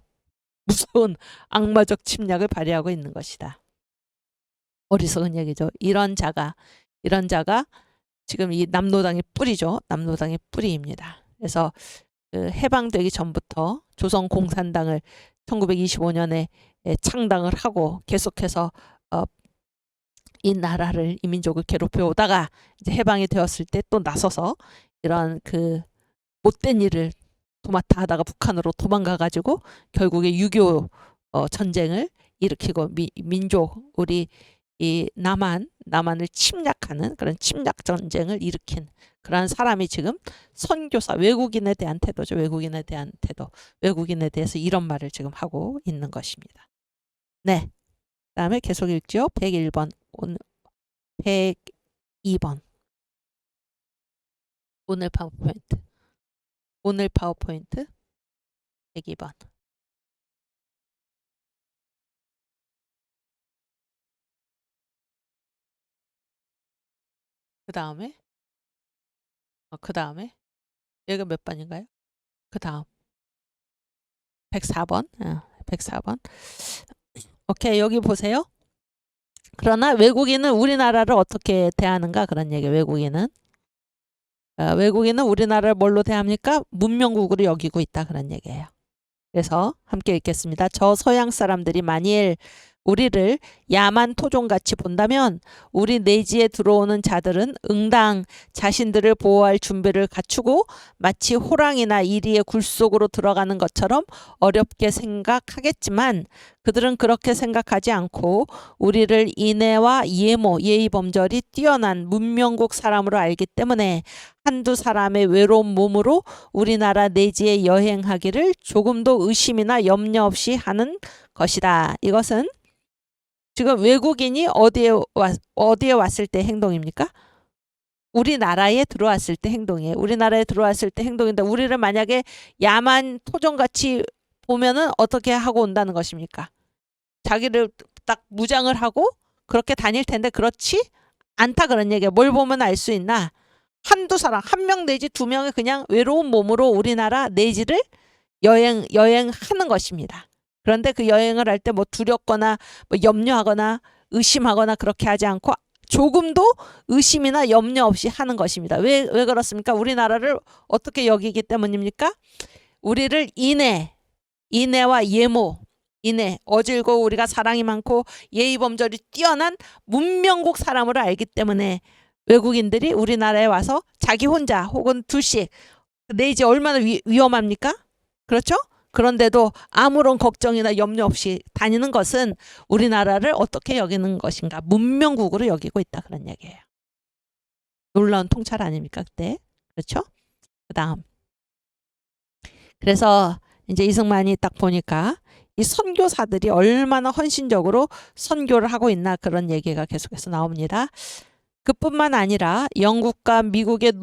무서운 악마적 침략을 발휘하고 있는 것이다. 어리석은 얘기죠. 이런 자가 지금 이 남로당의 뿌리죠. 남로당의 뿌리입니다. 그래서 해방되기 전부터 조선공산당을 1925년에 창당을 하고 계속해서 이 나라를, 이 민족을 괴롭혀 오다가 이제 해방이 되었을 때 또 나서서 이런 그 못된 일을 도맡아 하다가 북한으로 도망가 가지고 결국에 6.25 전쟁을 일으키고 민족, 우리 이 남한을 침략하는 그런 침략 전쟁을 일으킨 그런 사람이 지금 선교사, 외국인에 대한 태도죠. 외국인에 대해서 이런 말을 지금 하고 있는 것입니다. 네. 그다음에 계속 읽죠. 101번. 102번. 오늘 파워포인트 102번. 그 다음에 여기가 몇 번인가요? 그 다음 104번. 104번. 오케이, 여기 보세요. 그러나 외국인은 우리나라를 어떻게 대하는가, 그런 얘기예요. 외국인은 우리나라를 뭘로 대합니까? 문명국으로 여기고 있다, 그런 얘기예요. 그래서 함께 읽겠습니다. 저 서양 사람들이 만일 우리를 야만 토종같이 본다면 우리 내지에 들어오는 자들은 응당 자신들을 보호할 준비를 갖추고 마치 호랑이나 이리의 굴 속으로 들어가는 것처럼 어렵게 생각하겠지만 그들은 그렇게 생각하지 않고 우리를 인애와 예의 범절이 뛰어난 문명국 사람으로 알기 때문에 한두 사람의 외로운 몸으로 우리나라 내지에 여행하기를 조금도 의심이나 염려 없이 하는 것이다. 이것은 지금 외국인이 어디에 왔을 때 행동입니까? 우리나라에 들어왔을 때 행동이에요. 우리나라에 들어왔을 때 행동인데 우리를 만약에 야만 토종같이 보면은 어떻게 하고 온다는 것입니까? 자기를 딱 무장을 하고 그렇게 다닐 텐데 그렇지 않다, 그런 얘기예요. 뭘 보면 알 수 있나? 한두 사람, 한 명 내지 두 명의 그냥 외로운 몸으로 우리나라 내지를 여행하는 것입니다. 그런데 그 여행을 할 때 뭐 두렵거나 뭐 염려하거나 의심하거나 그렇게 하지 않고 조금도 의심이나 염려 없이 하는 것입니다. 왜 그렇습니까? 우리나라를 어떻게 여기기 때문입니까? 우리를 인애와 인애, 어질고 우리가 사랑이 많고 예의 범절이 뛰어난 문명국 사람으로 알기 때문에 외국인들이 우리나라에 와서 자기 혼자 혹은 둘씩 내지 얼마나 위험합니까? 그렇죠? 그런데도 아무런 걱정이나 염려 없이 다니는 것은 우리나라를 어떻게 여기는 것인가? 문명국으로 여기고 있다, 그런 얘기예요. 놀라운 통찰 아닙니까 그때? 그렇죠? 그 다음, 그래서 이제 이승만이 딱 보니까 이 선교사들이 얼마나 헌신적으로 선교를 하고 있나, 그런 얘기가 계속해서 나옵니다. 그뿐만 아니라 영국과 미국의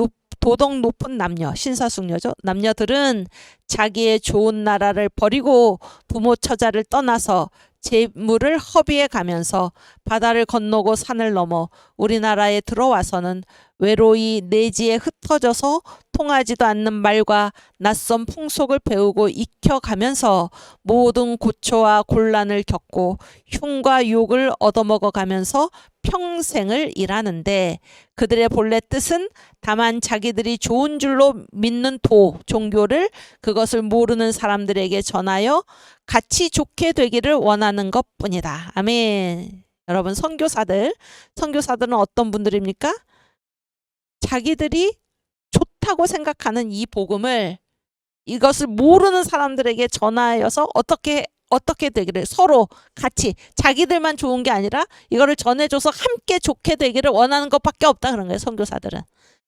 도덕 높은 남녀, 신사숙녀죠. 남녀들은 자기의 좋은 나라를 버리고 부모 처자를 떠나서 재물을 허비해 가면서 바다를 건너고 산을 넘어 우리나라에 들어와서는 외로이 내지에 흩어져서 통하지도 않는 말과 낯선 풍속을 배우고 익혀가면서 모든 고초와 곤란을 겪고 흉과 욕을 얻어먹어가면서 평생을 일하는데 그들의 본래 뜻은 다만 자기들이 좋은 줄로 믿는 종교를 그것을 모르는 사람들에게 전하여 같이 좋게 되기를 원하는 것뿐이다. 아멘. 여러분, 선교사들은 어떤 분들입니까? 자기들이 좋다고 생각하는 이 복음을 이것을 모르는 사람들에게 전하여서 어떻게 되기를 서로 같이 자기들만 좋은 게 아니라 이거를 전해줘서 함께 좋게 되기를 원하는 것밖에 없다 그런 거예요. 선교사들은.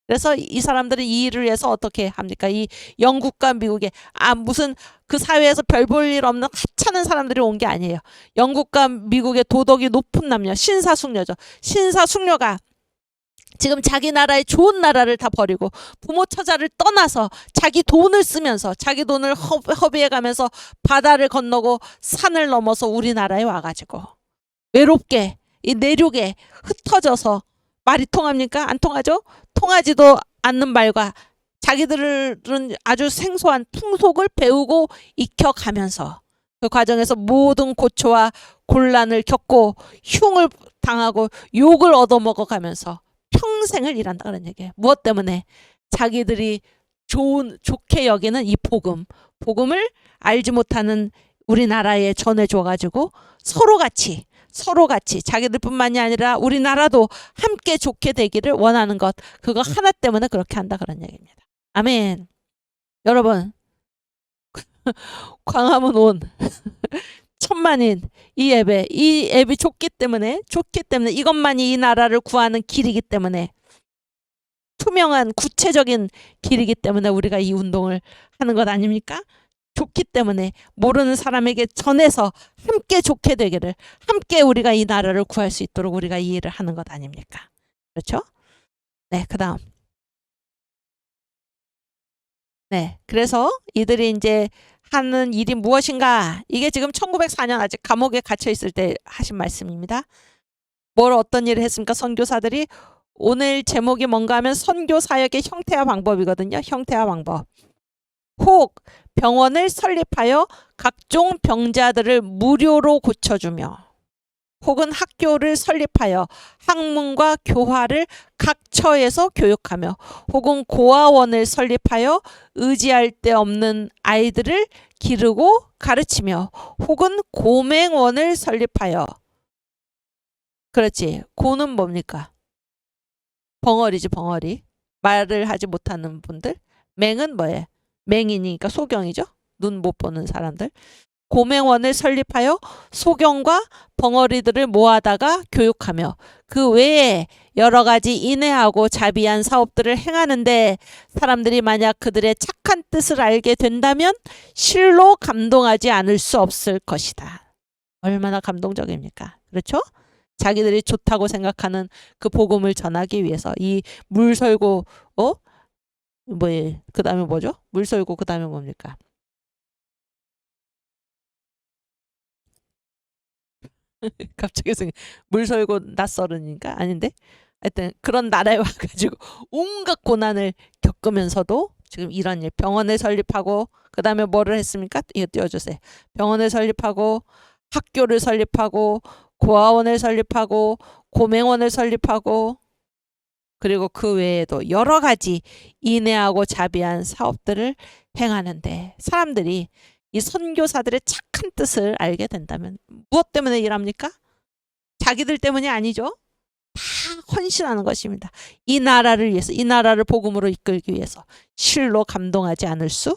그래서 이 사람들은 이 일을 위해서 어떻게 합니까? 이 영국과 미국에 무슨 그 사회에서 별 볼 일 없는 하찮은 사람들이 온 게 아니에요. 영국과 미국의 도덕이 높은 남녀 신사숙녀죠. 신사숙녀가 지금 자기 나라의 좋은 나라를 다 버리고 부모 처자를 떠나서 자기 돈을 쓰면서 자기 돈을 허비해 가면서 바다를 건너고 산을 넘어서 우리나라에 와가지고 외롭게 이 내륙에 흩어져서 말이 통합니까? 안 통하죠? 통하지도 않는 말과 자기들은 아주 생소한 풍속을 배우고 익혀가면서 그 과정에서 모든 고초와 곤란을 겪고 흉을 당하고 욕을 얻어먹어가면서 평생을 일한다 그런 얘기예요. 무엇 때문에? 자기들이 좋게 여기는 이 복음을 알지 못하는 우리나라에 전해줘가지고 서로 같이 자기들뿐만이 아니라 우리나라도 함께 좋게 되기를 원하는 것, 그거 하나 때문에 그렇게 한다 그런 얘기입니다. 아멘. 여러분, 광화문 온 천만인 이 앱이 좋기 때문에 이것만이 이 나라를 구하는 길이기 때문에 투명한 구체적인 길이기 때문에 우리가 이 운동을 하는 것 아닙니까? 좋기 때문에 모르는 사람에게 전해서 함께 좋게 되기를, 함께 우리가 이 나라를 구할 수 있도록 우리가 이 일을 하는 것 아닙니까? 그렇죠? 네, 그 다음. 네, 그래서 이들이 이제 하는 일이 무엇인가? 이게 지금 1904년 아직 감옥에 갇혀 있을 때 하신 말씀입니다. 어떤 일을 했습니까? 선교사들이. 오늘 제목이 뭔가 하면 선교 사역의 형태와 방법이거든요. 형태와 방법. 혹 병원을 설립하여 각종 병자들을 무료로 고쳐주며, 혹은 학교를 설립하여 학문과 교화를 각 처에서 교육하며, 혹은 고아원을 설립하여 의지할 데 없는 아이들을 기르고 가르치며, 혹은 고맹원을 설립하여, 그렇지, 고는 뭡니까? 벙어리지, 벙어리. 말을 하지 못하는 분들. 맹은 뭐예요? 맹인이니까 소경이죠. 눈 못 보는 사람들. 고맹원을 설립하여 소경과 벙어리들을 모아다가 교육하며 그 외에 여러 가지 인내하고 자비한 사업들을 행하는데, 사람들이 만약 그들의 착한 뜻을 알게 된다면 실로 감동하지 않을 수 없을 것이다. 얼마나 감동적입니까? 그렇죠? 자기들이 좋다고 생각하는 그 복음을 전하기 위해서 이 물설고 그 다음에 뭐죠? 물설고 그 다음에 뭡니까? 갑자기 물설고 낯설으니까 아닌데, 하여튼 그런 나라에 와가지고 온갖 고난을 겪으면서도 지금 이런 일, 병원을 설립하고 그 다음에 뭐를 했습니까? 이거 띄워주세요. 병원을 설립하고 학교를 설립하고 고아원을 설립하고 고맹원을 설립하고, 그리고 그 외에도 여러 가지 인내하고 자비한 사업들을 행하는데, 사람들이 이 선교사들의 착한 뜻을 알게 된다면 무엇 때문에 일합니까? 자기들 때문이 아니죠. 다 헌신하는 것입니다. 이 나라를 위해서, 이 나라를 복음으로 이끌기 위해서 실로 감동하지 않을 수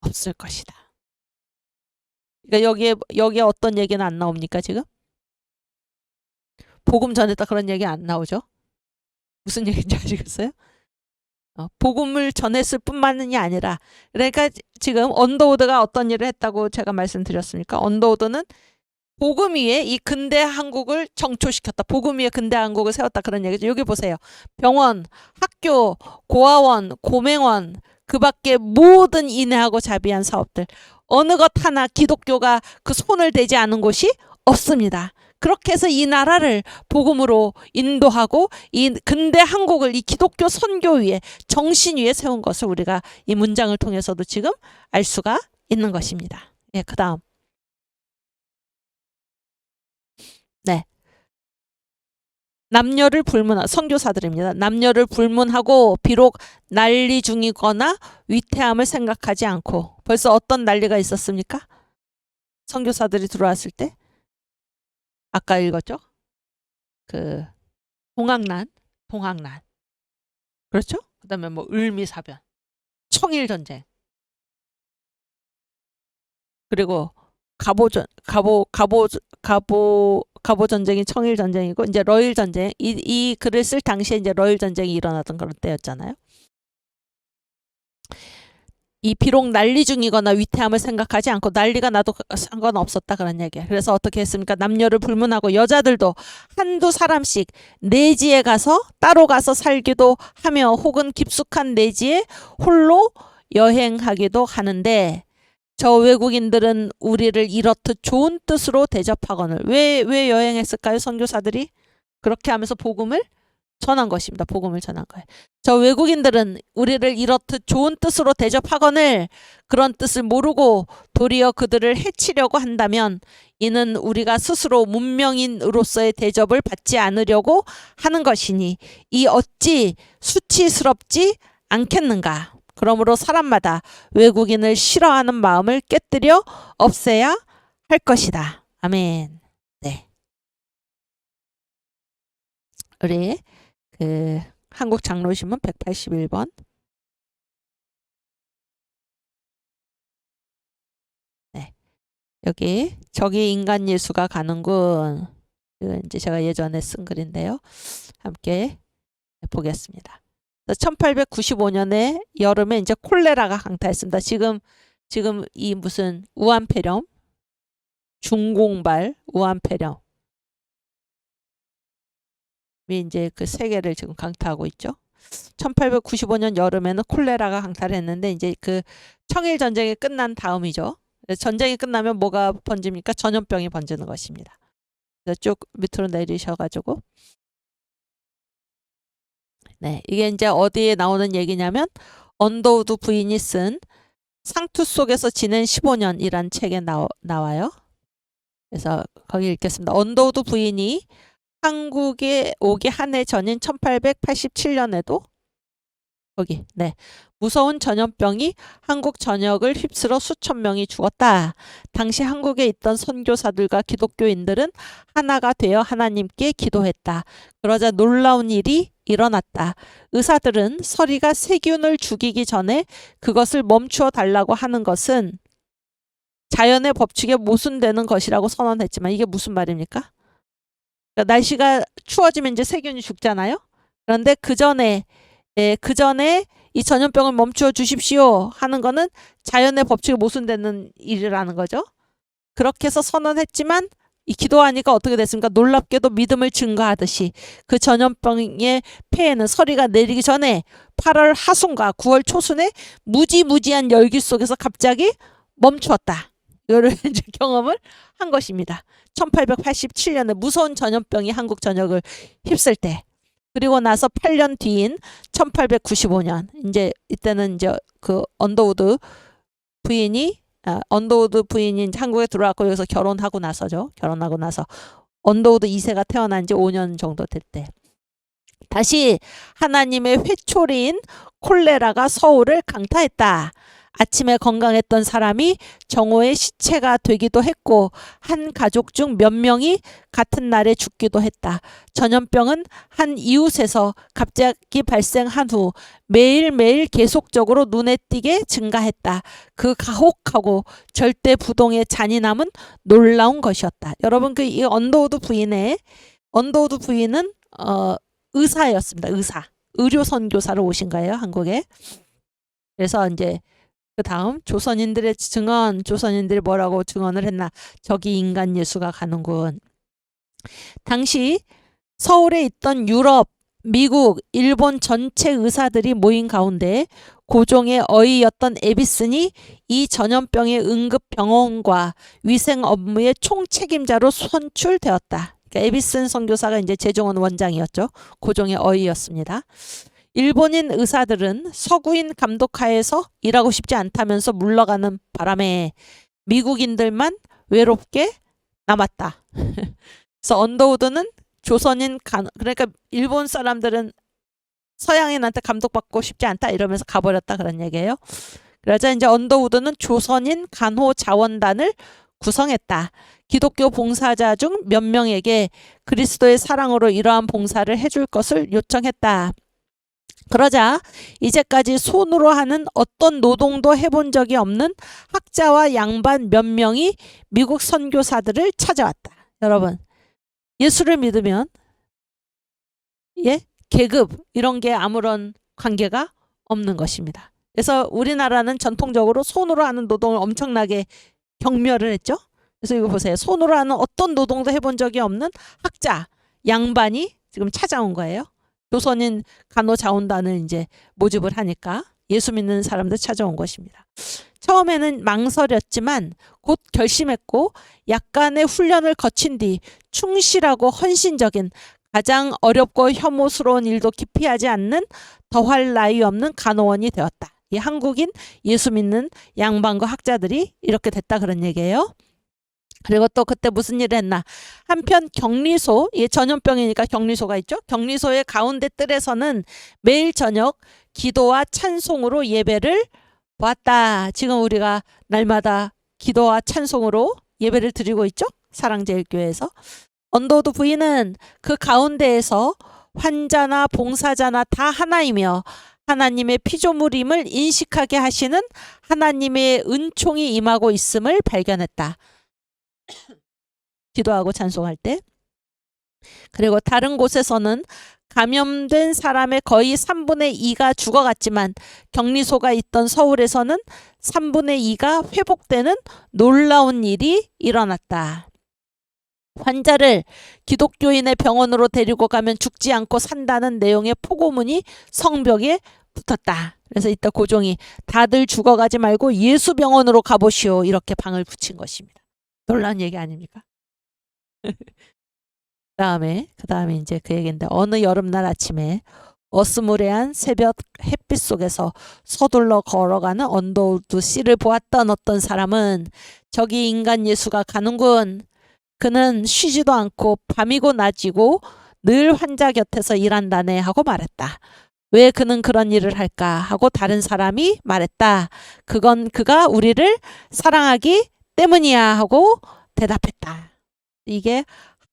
없을 것이다. 그러니까 여기에 어떤 얘기는 안 나옵니까 지금? 복음 전했다 그런 얘기 안 나오죠? 무슨 얘기인지 아시겠어요? 복음을 전했을 뿐만이 아니라, 그러니까 지금 언더우드가 어떤 일을 했다고 제가 말씀드렸습니까? 언더우드는 복음 위에 이 근대 한국을 정초시켰다. 복음 위에 근대 한국을 세웠다. 그런 얘기죠. 여기 보세요. 병원, 학교, 고아원, 고맹원, 그 밖에 모든 인내하고 자비한 사업들. 어느 것 하나 기독교가 그 손을 대지 않은 곳이 없습니다. 그렇게 해서 이 나라를 복음으로 인도하고 이 근대 한국을 이 기독교 선교 위에 정신 위에 세운 것을 우리가 이 문장을 통해서도 지금 알 수가 있는 것입니다. 예, 그다음. 네. 남녀를 불문하 선교사들입니다. 남녀를 불문하고 비록 난리 중이거나 위태함을 생각하지 않고 벌써 어떤 난리가 있었습니까? 선교사들이 들어왔을 때 아까 읽었죠? 그 동학난 그렇죠? 그다음에 뭐 을미사변, 청일전쟁, 그리고 갑오 전쟁이 청일 전쟁이고 이제 러일 전쟁 이 글을 쓸 당시에 이제 러일 전쟁이 일어나던 그런 때였잖아요. 이 비록 난리 중이거나 위태함을 생각하지 않고 난리가 나도 상관없었다 그런 얘기예요. 그래서 어떻게 했습니까? 남녀를 불문하고 여자들도 한두 사람씩 내지에 가서 따로 가서 살기도 하며 혹은 깊숙한 내지에 홀로 여행하기도 하는데 저 외국인들은 우리를 이렇듯 좋은 뜻으로 대접하거늘. 왜 여행했을까요? 선교사들이 그렇게 하면서 복음을 전한 것입니다. 복음을 전한 거예요. 저 외국인들은 우리를 이렇듯 좋은 뜻으로 대접하거늘 그런 뜻을 모르고 도리어 그들을 해치려고 한다면 이는 우리가 스스로 문명인으로서의 대접을 받지 않으려고 하는 것이니 이 어찌 수치스럽지 않겠는가. 그러므로 사람마다 외국인을 싫어하는 마음을 깨뜨려 없애야 할 것이다. 아멘. 네. 우리 그 한국 장로신문 181번. 네. 여기 저기 인간 예수가 가는군. 이제 제가 예전에 쓴 글인데요. 함께 보겠습니다. 1895년에 여름에 이제 콜레라가 강타했습니다. 지금 이 무슨 우한폐렴, 중공발 우한폐렴이 이제 그 세계를 지금 강타하고 있죠. 1895년 여름에는 콜레라가 강타를 했는데 이제 그 청일 전쟁이 끝난 다음이죠. 전쟁이 끝나면 뭐가 번집니까? 전염병이 번지는 것입니다. 그래서 쭉 밑으로 내리셔가지고 네, 이게 이제 어디에 나오는 얘기냐면 언더우드 부인이 쓴 상투 속에서 지낸 15년이란 책에 나와요. 그래서 거기 읽겠습니다. 언더우드 부인이 한국에 오기 한 해 전인 1887년에도 거기 네 무서운 전염병이 한국 전역을 휩쓸어 수천 명이 죽었다. 당시 한국에 있던 선교사들과 기독교인들은 하나가 되어 하나님께 기도했다. 그러자 놀라운 일이 일어났다. 의사들은 서리가 세균을 죽이기 전에 그것을 멈추어 달라고 하는 것은 자연의 법칙에 모순되는 것이라고 선언했지만 이게 무슨 말입니까? 그러니까 날씨가 추워지면 이제 세균이 죽잖아요. 그런데 그 전에 이 전염병을 멈추어 주십시오 하는 거는 자연의 법칙에 모순되는 일이라는 거죠. 그렇게 해서 선언했지만 이 기도하니까 어떻게 됐습니까? 놀랍게도 믿음을 증거하듯이 그 전염병의 폐에는 서리가 내리기 전에 8월 하순과 9월 초순에 무지무지한 열기 속에서 갑자기 멈추었다. 이거를 이제 경험을 한 것입니다. 1887년에 무서운 전염병이 한국 전역을 휩쓸 때. 그리고 나서 8년 뒤인 1895년 이제 이때는 이제 그 언더우드 부인이 한국에 들어왔고 여기서 결혼하고 나서죠. 결혼하고 나서 언더우드 2세가 태어난 지 5년 정도 될 때 다시 하나님의 회초리인 콜레라가 서울을 강타했다. 아침에 건강했던 사람이 정오의 시체가 되기도 했고 한 가족 중 몇 명이 같은 날에 죽기도 했다. 전염병은 한 이웃에서 갑자기 발생한 후 매일매일 계속적으로 눈에 띄게 증가했다. 그 가혹하고 절대 부동의 잔인함은 놀라운 것이었다. 여러분 이 언더우드 부인은 의사였습니다. 의료 선교사로 오신 거예요. 한국에. 그래서 이제 그 다음 조선인들의 증언, 조선인들이 뭐라고 증언을 했나? 저기 인간 예수가 가는군. 당시 서울에 있던 유럽 미국, 일본 전체 의사들이 모인 가운데 고종의 어이였던 에비슨이 이 전염병의 응급 병원과 위생 업무의 총책임자로 선출되었다. 그러니까 에비슨 선교사가 이제 제종원 원장이었죠. 고종의 어이였습니다. 일본인 의사들은 서구인 감독하에서 일하고 싶지 않다면서 물러가는 바람에 미국인들만 외롭게 남았다. 그래서 언더우드는 조선인 그러니까 일본 사람들은 서양인한테 감독받고 싶지 않다 이러면서 가버렸다 그런 얘기예요. 그러자 이제 언더우드는 조선인 간호 자원단을 구성했다. 기독교 봉사자 중 몇 명에게 그리스도의 사랑으로 이러한 봉사를 해줄 것을 요청했다. 그러자 이제까지 손으로 하는 어떤 노동도 해본 적이 없는 학자와 양반 몇 명이 미국 선교사들을 찾아왔다. 여러분, 예수를 믿으면 계급 이런 게 아무런 관계가 없는 것입니다. 그래서 우리나라는 전통적으로 손으로 하는 노동을 엄청나게 경멸을 했죠. 그래서 이거 보세요. 손으로 하는 어떤 노동도 해본 적이 없는 학자, 양반이 지금 찾아온 거예요. 조선인 간호자원단을 이제 모집을 하니까 예수 믿는 사람들 찾아온 것입니다. 처음에는 망설였지만 곧 결심했고 약간의 훈련을 거친 뒤 충실하고 헌신적인 가장 어렵고 혐오스러운 일도 기피하지 않는 더할 나위 없는 간호원이 되었다. 이 한국인 예수 믿는 양반과 학자들이 이렇게 됐다 그런 얘기예요. 그리고 또 그때 무슨 일을 했나. 한편 격리소, 전염병이니까 격리소가 있죠. 격리소의 가운데 뜰에서는 매일 저녁 기도와 찬송으로 예배를 보았다. 지금 우리가 날마다 기도와 찬송으로 예배를 드리고 있죠. 사랑제일교회에서. 언더우드 부인은 그 가운데에서 환자나 봉사자나 다 하나이며 하나님의 피조물임을 인식하게 하시는 하나님의 은총이 임하고 있음을 발견했다. 기도하고 찬송할 때. 그리고 다른 곳에서는 감염된 사람의 거의 3분의 2가 죽어갔지만 격리소가 있던 서울에서는 3분의 2가 회복되는 놀라운 일이 일어났다. 환자를 기독교인의 병원으로 데리고 가면 죽지 않고 산다는 내용의 포고문이 성벽에 붙었다. 그래서 이따 고종이 다들 죽어가지 말고 예수 병원으로 가보시오 이렇게 방을 붙인 것입니다. 놀라운 얘기 아닙니까? 그 다음에 이제 그 얘기인데 어느 여름날 아침에 어스무레한 새벽 햇빛 속에서 서둘러 걸어가는 언더우드 씨를 보았던 어떤 사람은 저기 인간 예수가 가는군. 그는 쉬지도 않고 밤이고 낮이고 늘 환자 곁에서 일한다네 하고 말했다. 왜 그는 그런 일을 할까 하고 다른 사람이 말했다. 그건 그가 우리를 사랑하기 때문이야 하고 대답했다. 이게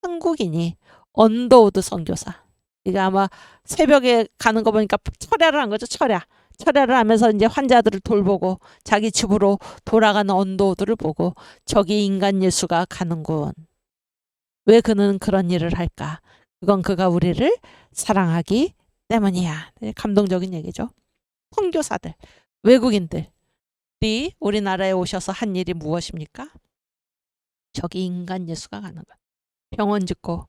한국인이 언더우드 선교사. 이게 아마 새벽에 가는 거 보니까 철야를 한 거죠. 철야를 하면서 이제 환자들을 돌보고 자기 집으로 돌아가는 언더우드를 보고 저기 인간 예수가 가는군. 왜 그는 그런 일을 할까? 그건 그가 우리를 사랑하기 때문이야. 감동적인 얘기죠. 선교사들, 외국인들이 우리나라에 오셔서 한 일이 무엇입니까? 저기 인간 예수가 가는 것. 병원 짓고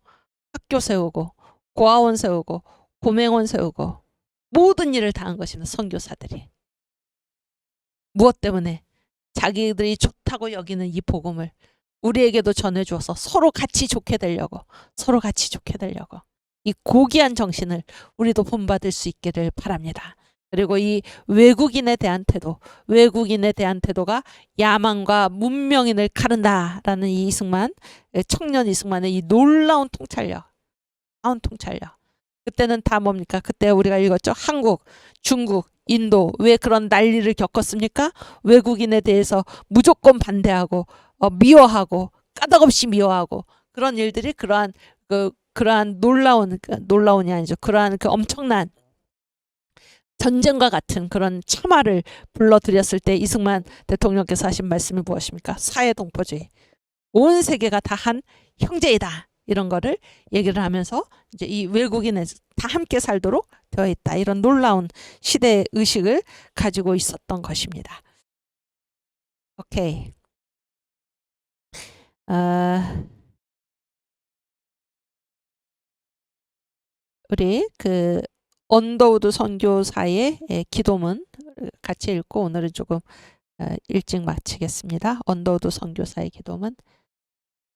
학교 세우고 고아원 세우고 고맹원 세우고 모든 일을 다 한 것입니다. 선교사들이. 무엇 때문에? 자기들이 좋다고 여기는 이 복음을 우리에게도 전해주어서 서로 같이 좋게 되려고 이 고귀한 정신을 우리도 본받을 수 있기를 바랍니다. 그리고 이 외국인에 대한 태도가 야만과 문명인을 가른다라는 이 이승만, 청년 이승만의 이 놀라운 통찰력. 그때는 다 뭡니까? 그때 우리가 읽었죠. 한국, 중국, 인도 왜 그런 난리를 겪었습니까? 외국인에 대해서 무조건 반대하고 미워하고 까닭없이 미워하고 그런 일들이 그러한 놀라운이 아니죠. 그러한 그 엄청난 전쟁과 같은 그런 참화를 불러들였을 때 이승만 대통령께서 하신 말씀이 무엇입니까? 사회동포주의. 온 세계가 다 한 형제이다. 이런 거를 얘기를 하면서 이제 이 외국인에 다 함께 살도록 되어 있다. 이런 놀라운 시대 의식을 가지고 있었던 것입니다. 오케이. 우리 그 언더우드 선교사의 기도문 같이 읽고 오늘은 조금 일찍 마치겠습니다. 언더우드 선교사의 기도문.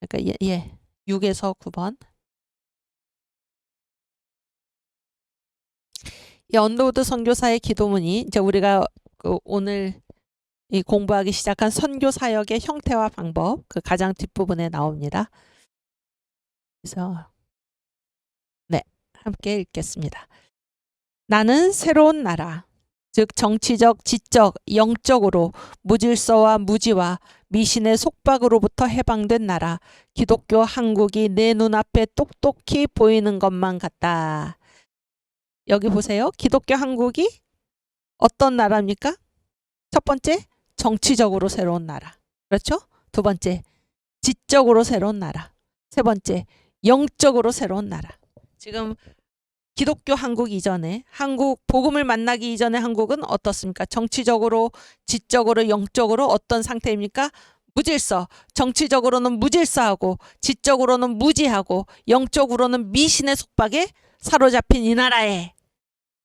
그러니까 6에서 9번. 이 언더우드 선교사의 기도문이 이제 우리가 오늘 이 공부하기 시작한 선교 사역의 형태와 방법, 그 가장 뒷부분에 나옵니다. 그래서 네, 함께 읽겠습니다. 나는 새로운 나라, 즉 정치적, 지적, 영적으로 무질서와 무지와 미신의 속박으로부터 해방된 나라, 기독교 한국이 내 눈앞에 똑똑히 보이는 것만 같다. 여기 보세요. 기독교 한국이 어떤 나라입니까? 첫 번째, 정치적으로 새로운 나라. 그렇죠? 두 번째, 지적으로 새로운 나라. 세 번째, 영적으로 새로운 나라. 지금 기독교 한국 이전에, 한국 복음을 만나기 이전의 한국은 어떻습니까? 정치적으로, 지적으로, 영적으로 어떤 상태입니까? 무질서. 정치적으로는 무질서하고, 지적으로는 무지하고, 영적으로는 미신의 속박에 사로잡힌 이 나라에,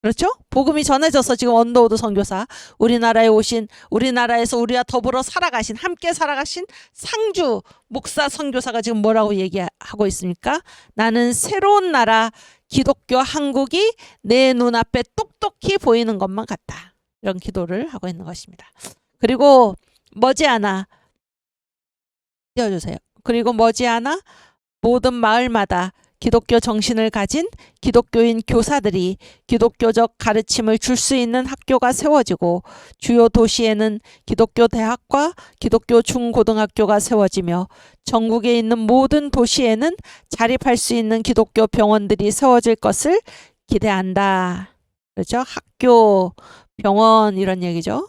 그렇죠? 복음이 전해져서 지금 언더우드 선교사, 우리나라에 오신, 우리나라에서 우리와 더불어 살아가신, 함께 살아가신 상주 목사 선교사가 지금 뭐라고 얘기하고 있습니까? 나는 새로운 나라, 기독교 한국이 내 눈앞에 똑똑히 보이는 것만 같다. 이런 기도를 하고 있는 것입니다. 그리고 머지않아, 띄워주세요. 그리고 머지않아 모든 마을마다 기독교 정신을 가진 기독교인 교사들이 기독교적 가르침을 줄 수 있는 학교가 세워지고 주요 도시에는 기독교 대학과 기독교 중고등학교가 세워지며 전국에 있는 모든 도시에는 자립할 수 있는 기독교 병원들이 세워질 것을 기대한다. 그렇죠? 학교, 병원 이런 얘기죠.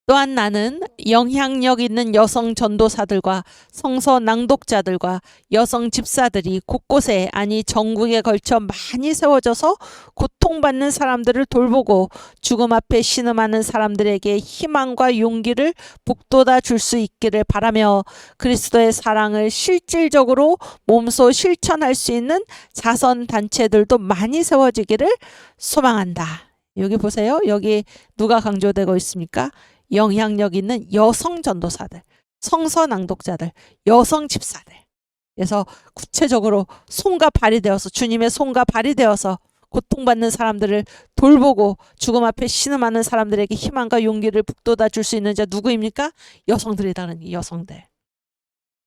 또한 나는 영향력 있는 여성 전도사들과 성서 낭독자들과 여성 집사들이 곳곳에, 아니 전국에 걸쳐 많이 세워져서 고통받는 사람들을 돌보고 죽음 앞에 신음하는 사람들에게 희망과 용기를 북돋아 줄 수 있기를 바라며 그리스도의 사랑을 실질적으로 몸소 실천할 수 있는 자선단체들도 많이 세워지기를 소망한다. 여기 보세요. 여기 누가 강조되고 있습니까? 영향력 있는 여성 전도사들, 성서 낭독자들, 여성 집사들. 그래서 구체적으로 손과 발이 되어서, 주님의 손과 발이 되어서 고통받는 사람들을 돌보고 죽음 앞에 신음하는 사람들에게 희망과 용기를 북돋아 줄 수 있는 자 누구입니까? 여성들이라는 여성들.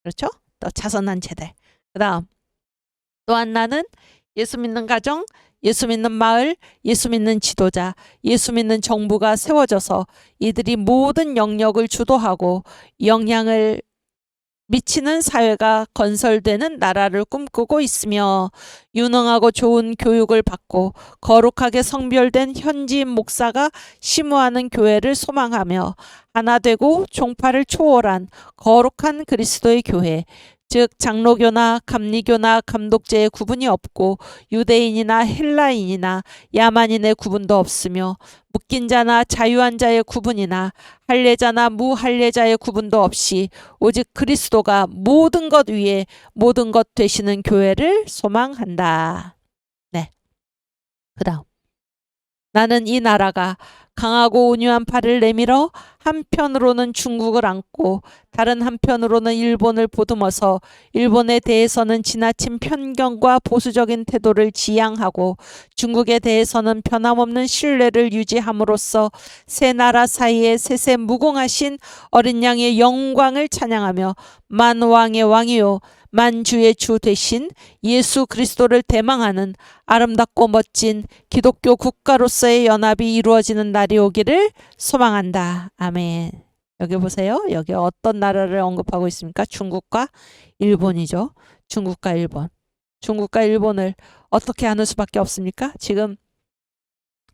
그렇죠? 또 자선단체들. 그 다음 또한 나는 예수 믿는 가정, 예수 믿는 마을, 예수 믿는 지도자, 예수 믿는 정부가 세워져서 이들이 모든 영역을 주도하고 영향을 미치는 사회가 건설되는 나라를 꿈꾸고 있으며 유능하고 좋은 교육을 받고 거룩하게 성별된 현지인 목사가 심우하는 교회를 소망하며 하나 되고 종파를 초월한 거룩한 그리스도의 교회, 즉 장로교나 감리교나 감독제의 구분이 없고 유대인이나 헬라인이나 야만인의 구분도 없으며 묶인 자나 자유한 자의 구분이나 할례자나 무할례자의 구분도 없이 오직 그리스도가 모든 것 위에 모든 것 되시는 교회를 소망한다. 네. 그 다음 나는 이 나라가 강하고 온유한 팔을 내밀어 한편으로는 중국을 안고 다른 한편으로는 일본을 보듬어서 일본에 대해서는 지나친 편견과 보수적인 태도를 지양하고 중국에 대해서는 변함없는 신뢰를 유지함으로써 세 나라 사이에 세세 무궁하신 어린 양의 영광을 찬양하며 만왕의 왕이요 만주의 주 되신 예수 그리스도를 대망하는 아름답고 멋진 기독교 국가로서의 연합이 이루어지는 날이 오기를 소망한다. 아멘. 여기 보세요. 여기 어떤 나라를 언급하고 있습니까? 중국과 일본이죠. 중국과 일본. 중국과 일본을 어떻게 하는 수밖에 없습니까? 지금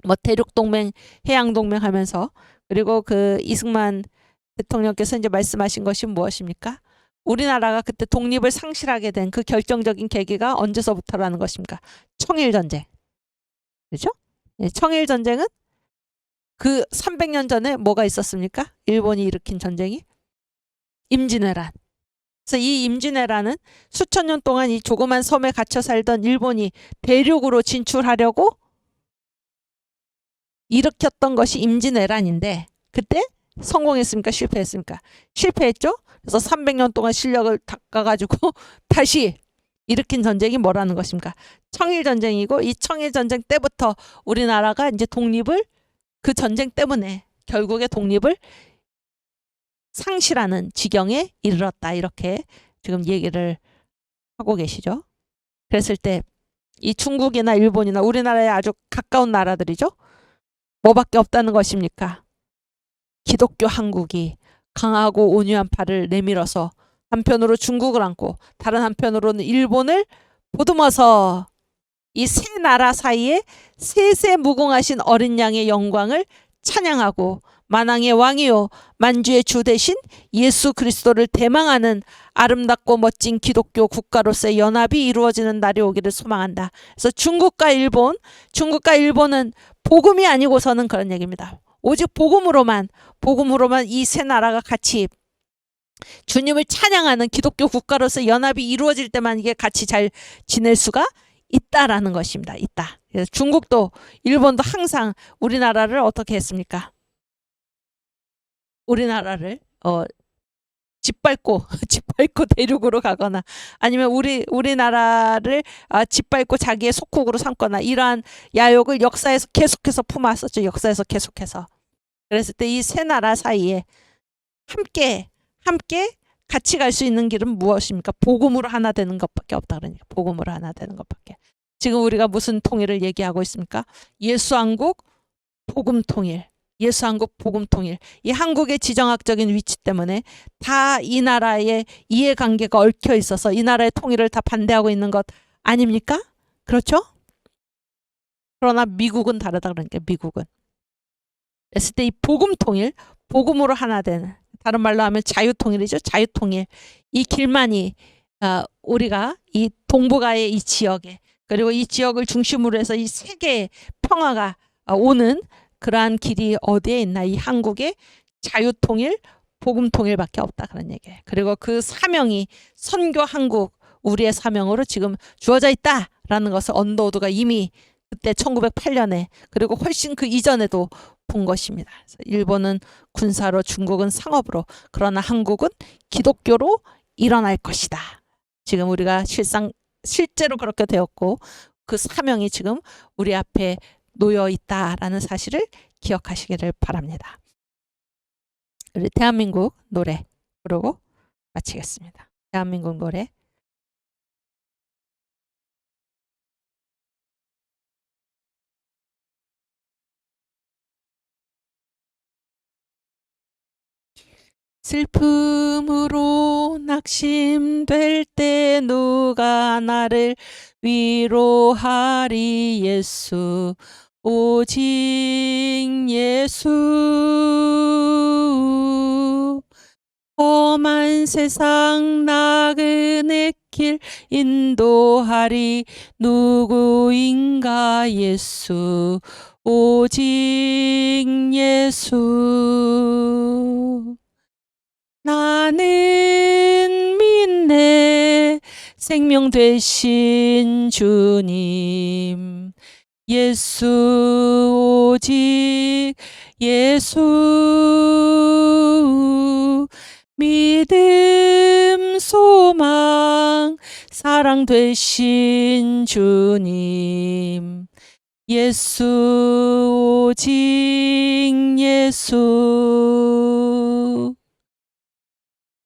뭐 대륙동맹, 해양동맹 하면서, 그리고 그 이승만 대통령께서 이제 말씀하신 것이 무엇입니까? 우리나라가 그때 독립을 상실하게 된 그 결정적인 계기가 언제서부터라는 것입니까? 청일전쟁. 그렇죠? 청일전쟁은 그 300년 전에 뭐가 있었습니까? 일본이 일으킨 전쟁이? 임진왜란. 그래서 이 임진왜란은 수천 년 동안 이 조그만 섬에 갇혀 살던 일본이 대륙으로 진출하려고 일으켰던 것이 임진왜란인데, 그때 성공했습니까? 실패했습니까? 실패했죠. 그래서 300년 동안 실력을 닦아가지고 다시 일으킨 전쟁이 뭐라는 것입니까? 청일전쟁이고, 이 청일전쟁 때부터 우리나라가 이제 독립을, 그 전쟁 때문에 결국에 독립을 상실하는 지경에 이르렀다, 이렇게 지금 얘기를 하고 계시죠. 그랬을 때 이 중국이나 일본이나 우리나라에 아주 가까운 나라들이죠. 뭐밖에 없다는 것입니까? 기독교 한국이 강하고 온유한 팔을 내밀어서 한편으로 중국을 안고 다른 한편으로는 일본을 보듬어서 이 세 나라 사이에 세세무궁하신 어린 양의 영광을 찬양하고 만왕의 왕이요 만주의 주 대신 예수 그리스도를 대망하는 아름답고 멋진 기독교 국가로서의 연합이 이루어지는 날이 오기를 소망한다. 그래서 중국과 일본은 복음이 아니고서는 그런 얘기입니다. 오직 복음으로만 이 세 나라가 같이 주님을 찬양하는 기독교 국가로서 연합이 이루어질 때만 이게 같이 잘 지낼 수가 있다라는 것입니다. 있다. 그래서 중국도 일본도 항상 우리나라를 어떻게 했습니까? 우리나라를 짓밟고 대륙으로 가거나 아니면 우리나라를 짓밟고 자기의 속국으로 삼거나 이러한 야욕을 역사에서 계속해서 품어왔었죠. 역사에서 계속해서. 그랬을 때 이 세 나라 사이에 함께 같이 갈 수 있는 길은 무엇입니까? 복음으로 하나 되는 것밖에 없다. 그러니까 복음으로 하나 되는 것밖에. 지금 우리가 무슨 통일을 얘기하고 있습니까? 예수한국 복음 통일. 예수한국 복음 통일. 이 한국의 지정학적인 위치 때문에 다 이 나라의 이해관계가 얽혀 있어서 이 나라의 통일을 다 반대하고 있는 것 아닙니까? 그렇죠? 그러나 미국은 다르다. 그러니까 미국은. 그랬을 때 이 복음 통일, 복음으로 하나 되는, 다른 말로 하면 자유통일이죠. 자유통일. 이 길만이 우리가 이 동북아의 이 지역에, 그리고 이 지역을 중심으로 해서 이 세계의 평화가 오는 그러한 길이 어디에 있나? 이 한국의 자유통일, 복음통일밖에 없다. 그런 얘기예요. 그리고 그 사명이 선교 한국, 우리의 사명으로 지금 주어져 있다라는 것을 언더우드가 이미 그때 1908년에 그리고 훨씬 그 이전에도 본 것입니다. 그래서 일본은 군사로, 중국은 상업으로, 그러나 한국은 기독교로 일어날 것이다. 지금 우리가 실제로 그렇게 되었고 그 사명이 지금 우리 앞에 놓여 있다라는 사실을 기억하시기를 바랍니다. 우리 대한민국 노래 부르고 마치겠습니다. 대한민국 노래. 슬픔으로 낙심될 때 누가 나를 위로하리. 예수, 오직 예수. 험한 세상 나그네 길 인도하리. 누구인가? 예수, 오직 예수. 나는 믿네 생명 되신 주님. 예수, 오직 예수. 믿음, 소망, 사랑 되신 주님. 예수, 오직 예수.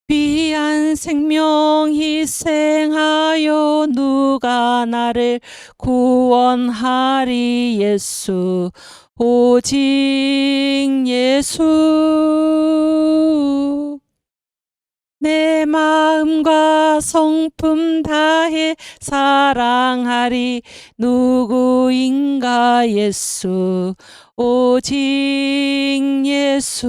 귀한 생명 희생하여 누가 나를 구원하리. 예수, 오직 예수. 내 마음과 성품 다해 사랑하리. 누구인가? 예수, 오직 예수.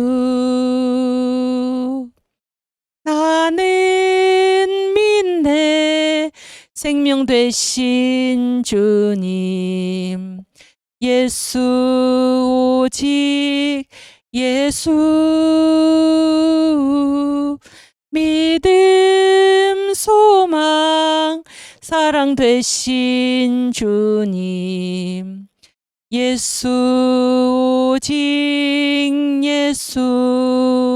나는 믿네 생명 되신 주님. 예수, 오직 예수. 믿음, 소망, 사랑 되신 주님. 예수, 오직 예수.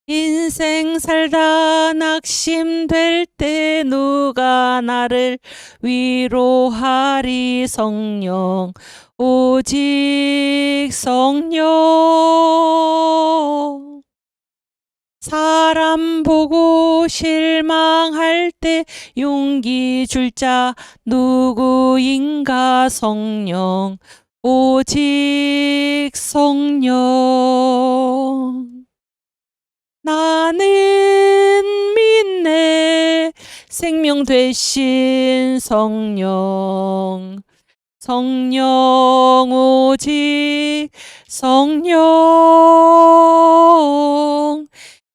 인생 살다 낙심될 때 누가 나를 위로하리. 성령, 오직 성령. 사람 보고 실망할 때 용기 줄 자 누구인가. 성령, 오직 성령. 나는 믿네 생명 되신 성령. 성령, 오직 성령.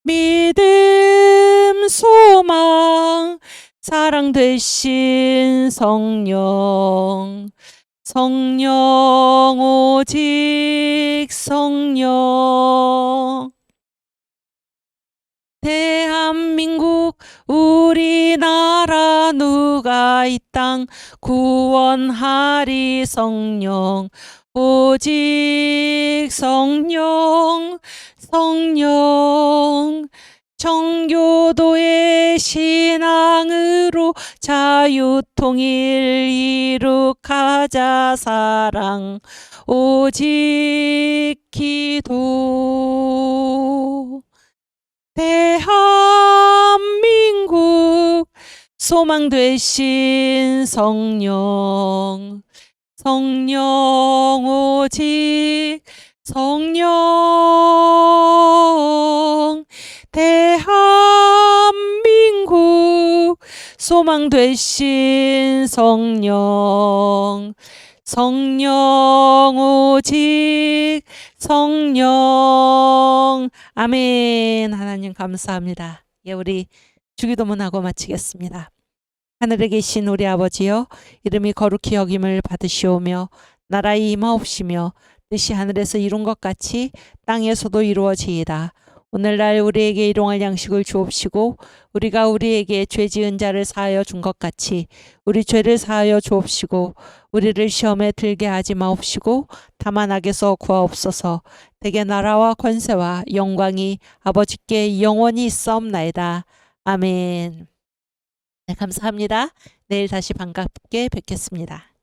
믿음, 소망, 사랑 되신 성령. 성령, 오직 성령. 대한민국 우리나라 누가 이 땅 구원하리. 성령, 오직 성령. 성령. 청교도의 신앙으로 자유통일 이룩하자. 사랑, 오직 기도. 대한민국 소망 되신 성령. 성령, 오직 성령. 대한민국 소망 되신 성령. 성령, 오직 성령. 아멘. 하나님 감사합니다. 예, 우리 주기도문하고 마치겠습니다. 하늘에 계신 우리 아버지여, 이름이 거룩히 여김을 받으시오며 나라의 임하옵시며 뜻이 하늘에서 이룬 것 같이 땅에서도 이루어지이다. 오늘날 우리에게 일용할 양식을 주옵시고 우리가 우리에게 죄 지은 자를 사하여 준 것 같이 우리 죄를 사하여 주옵시고 우리를 시험에 들게 하지 마옵시고 다만 악에서 구하옵소서. 대개 나라와 권세와 영광이 아버지께 영원히 있사옵나이다. 아멘. 네, 감사합니다. 내일 다시 반갑게 뵙겠습니다.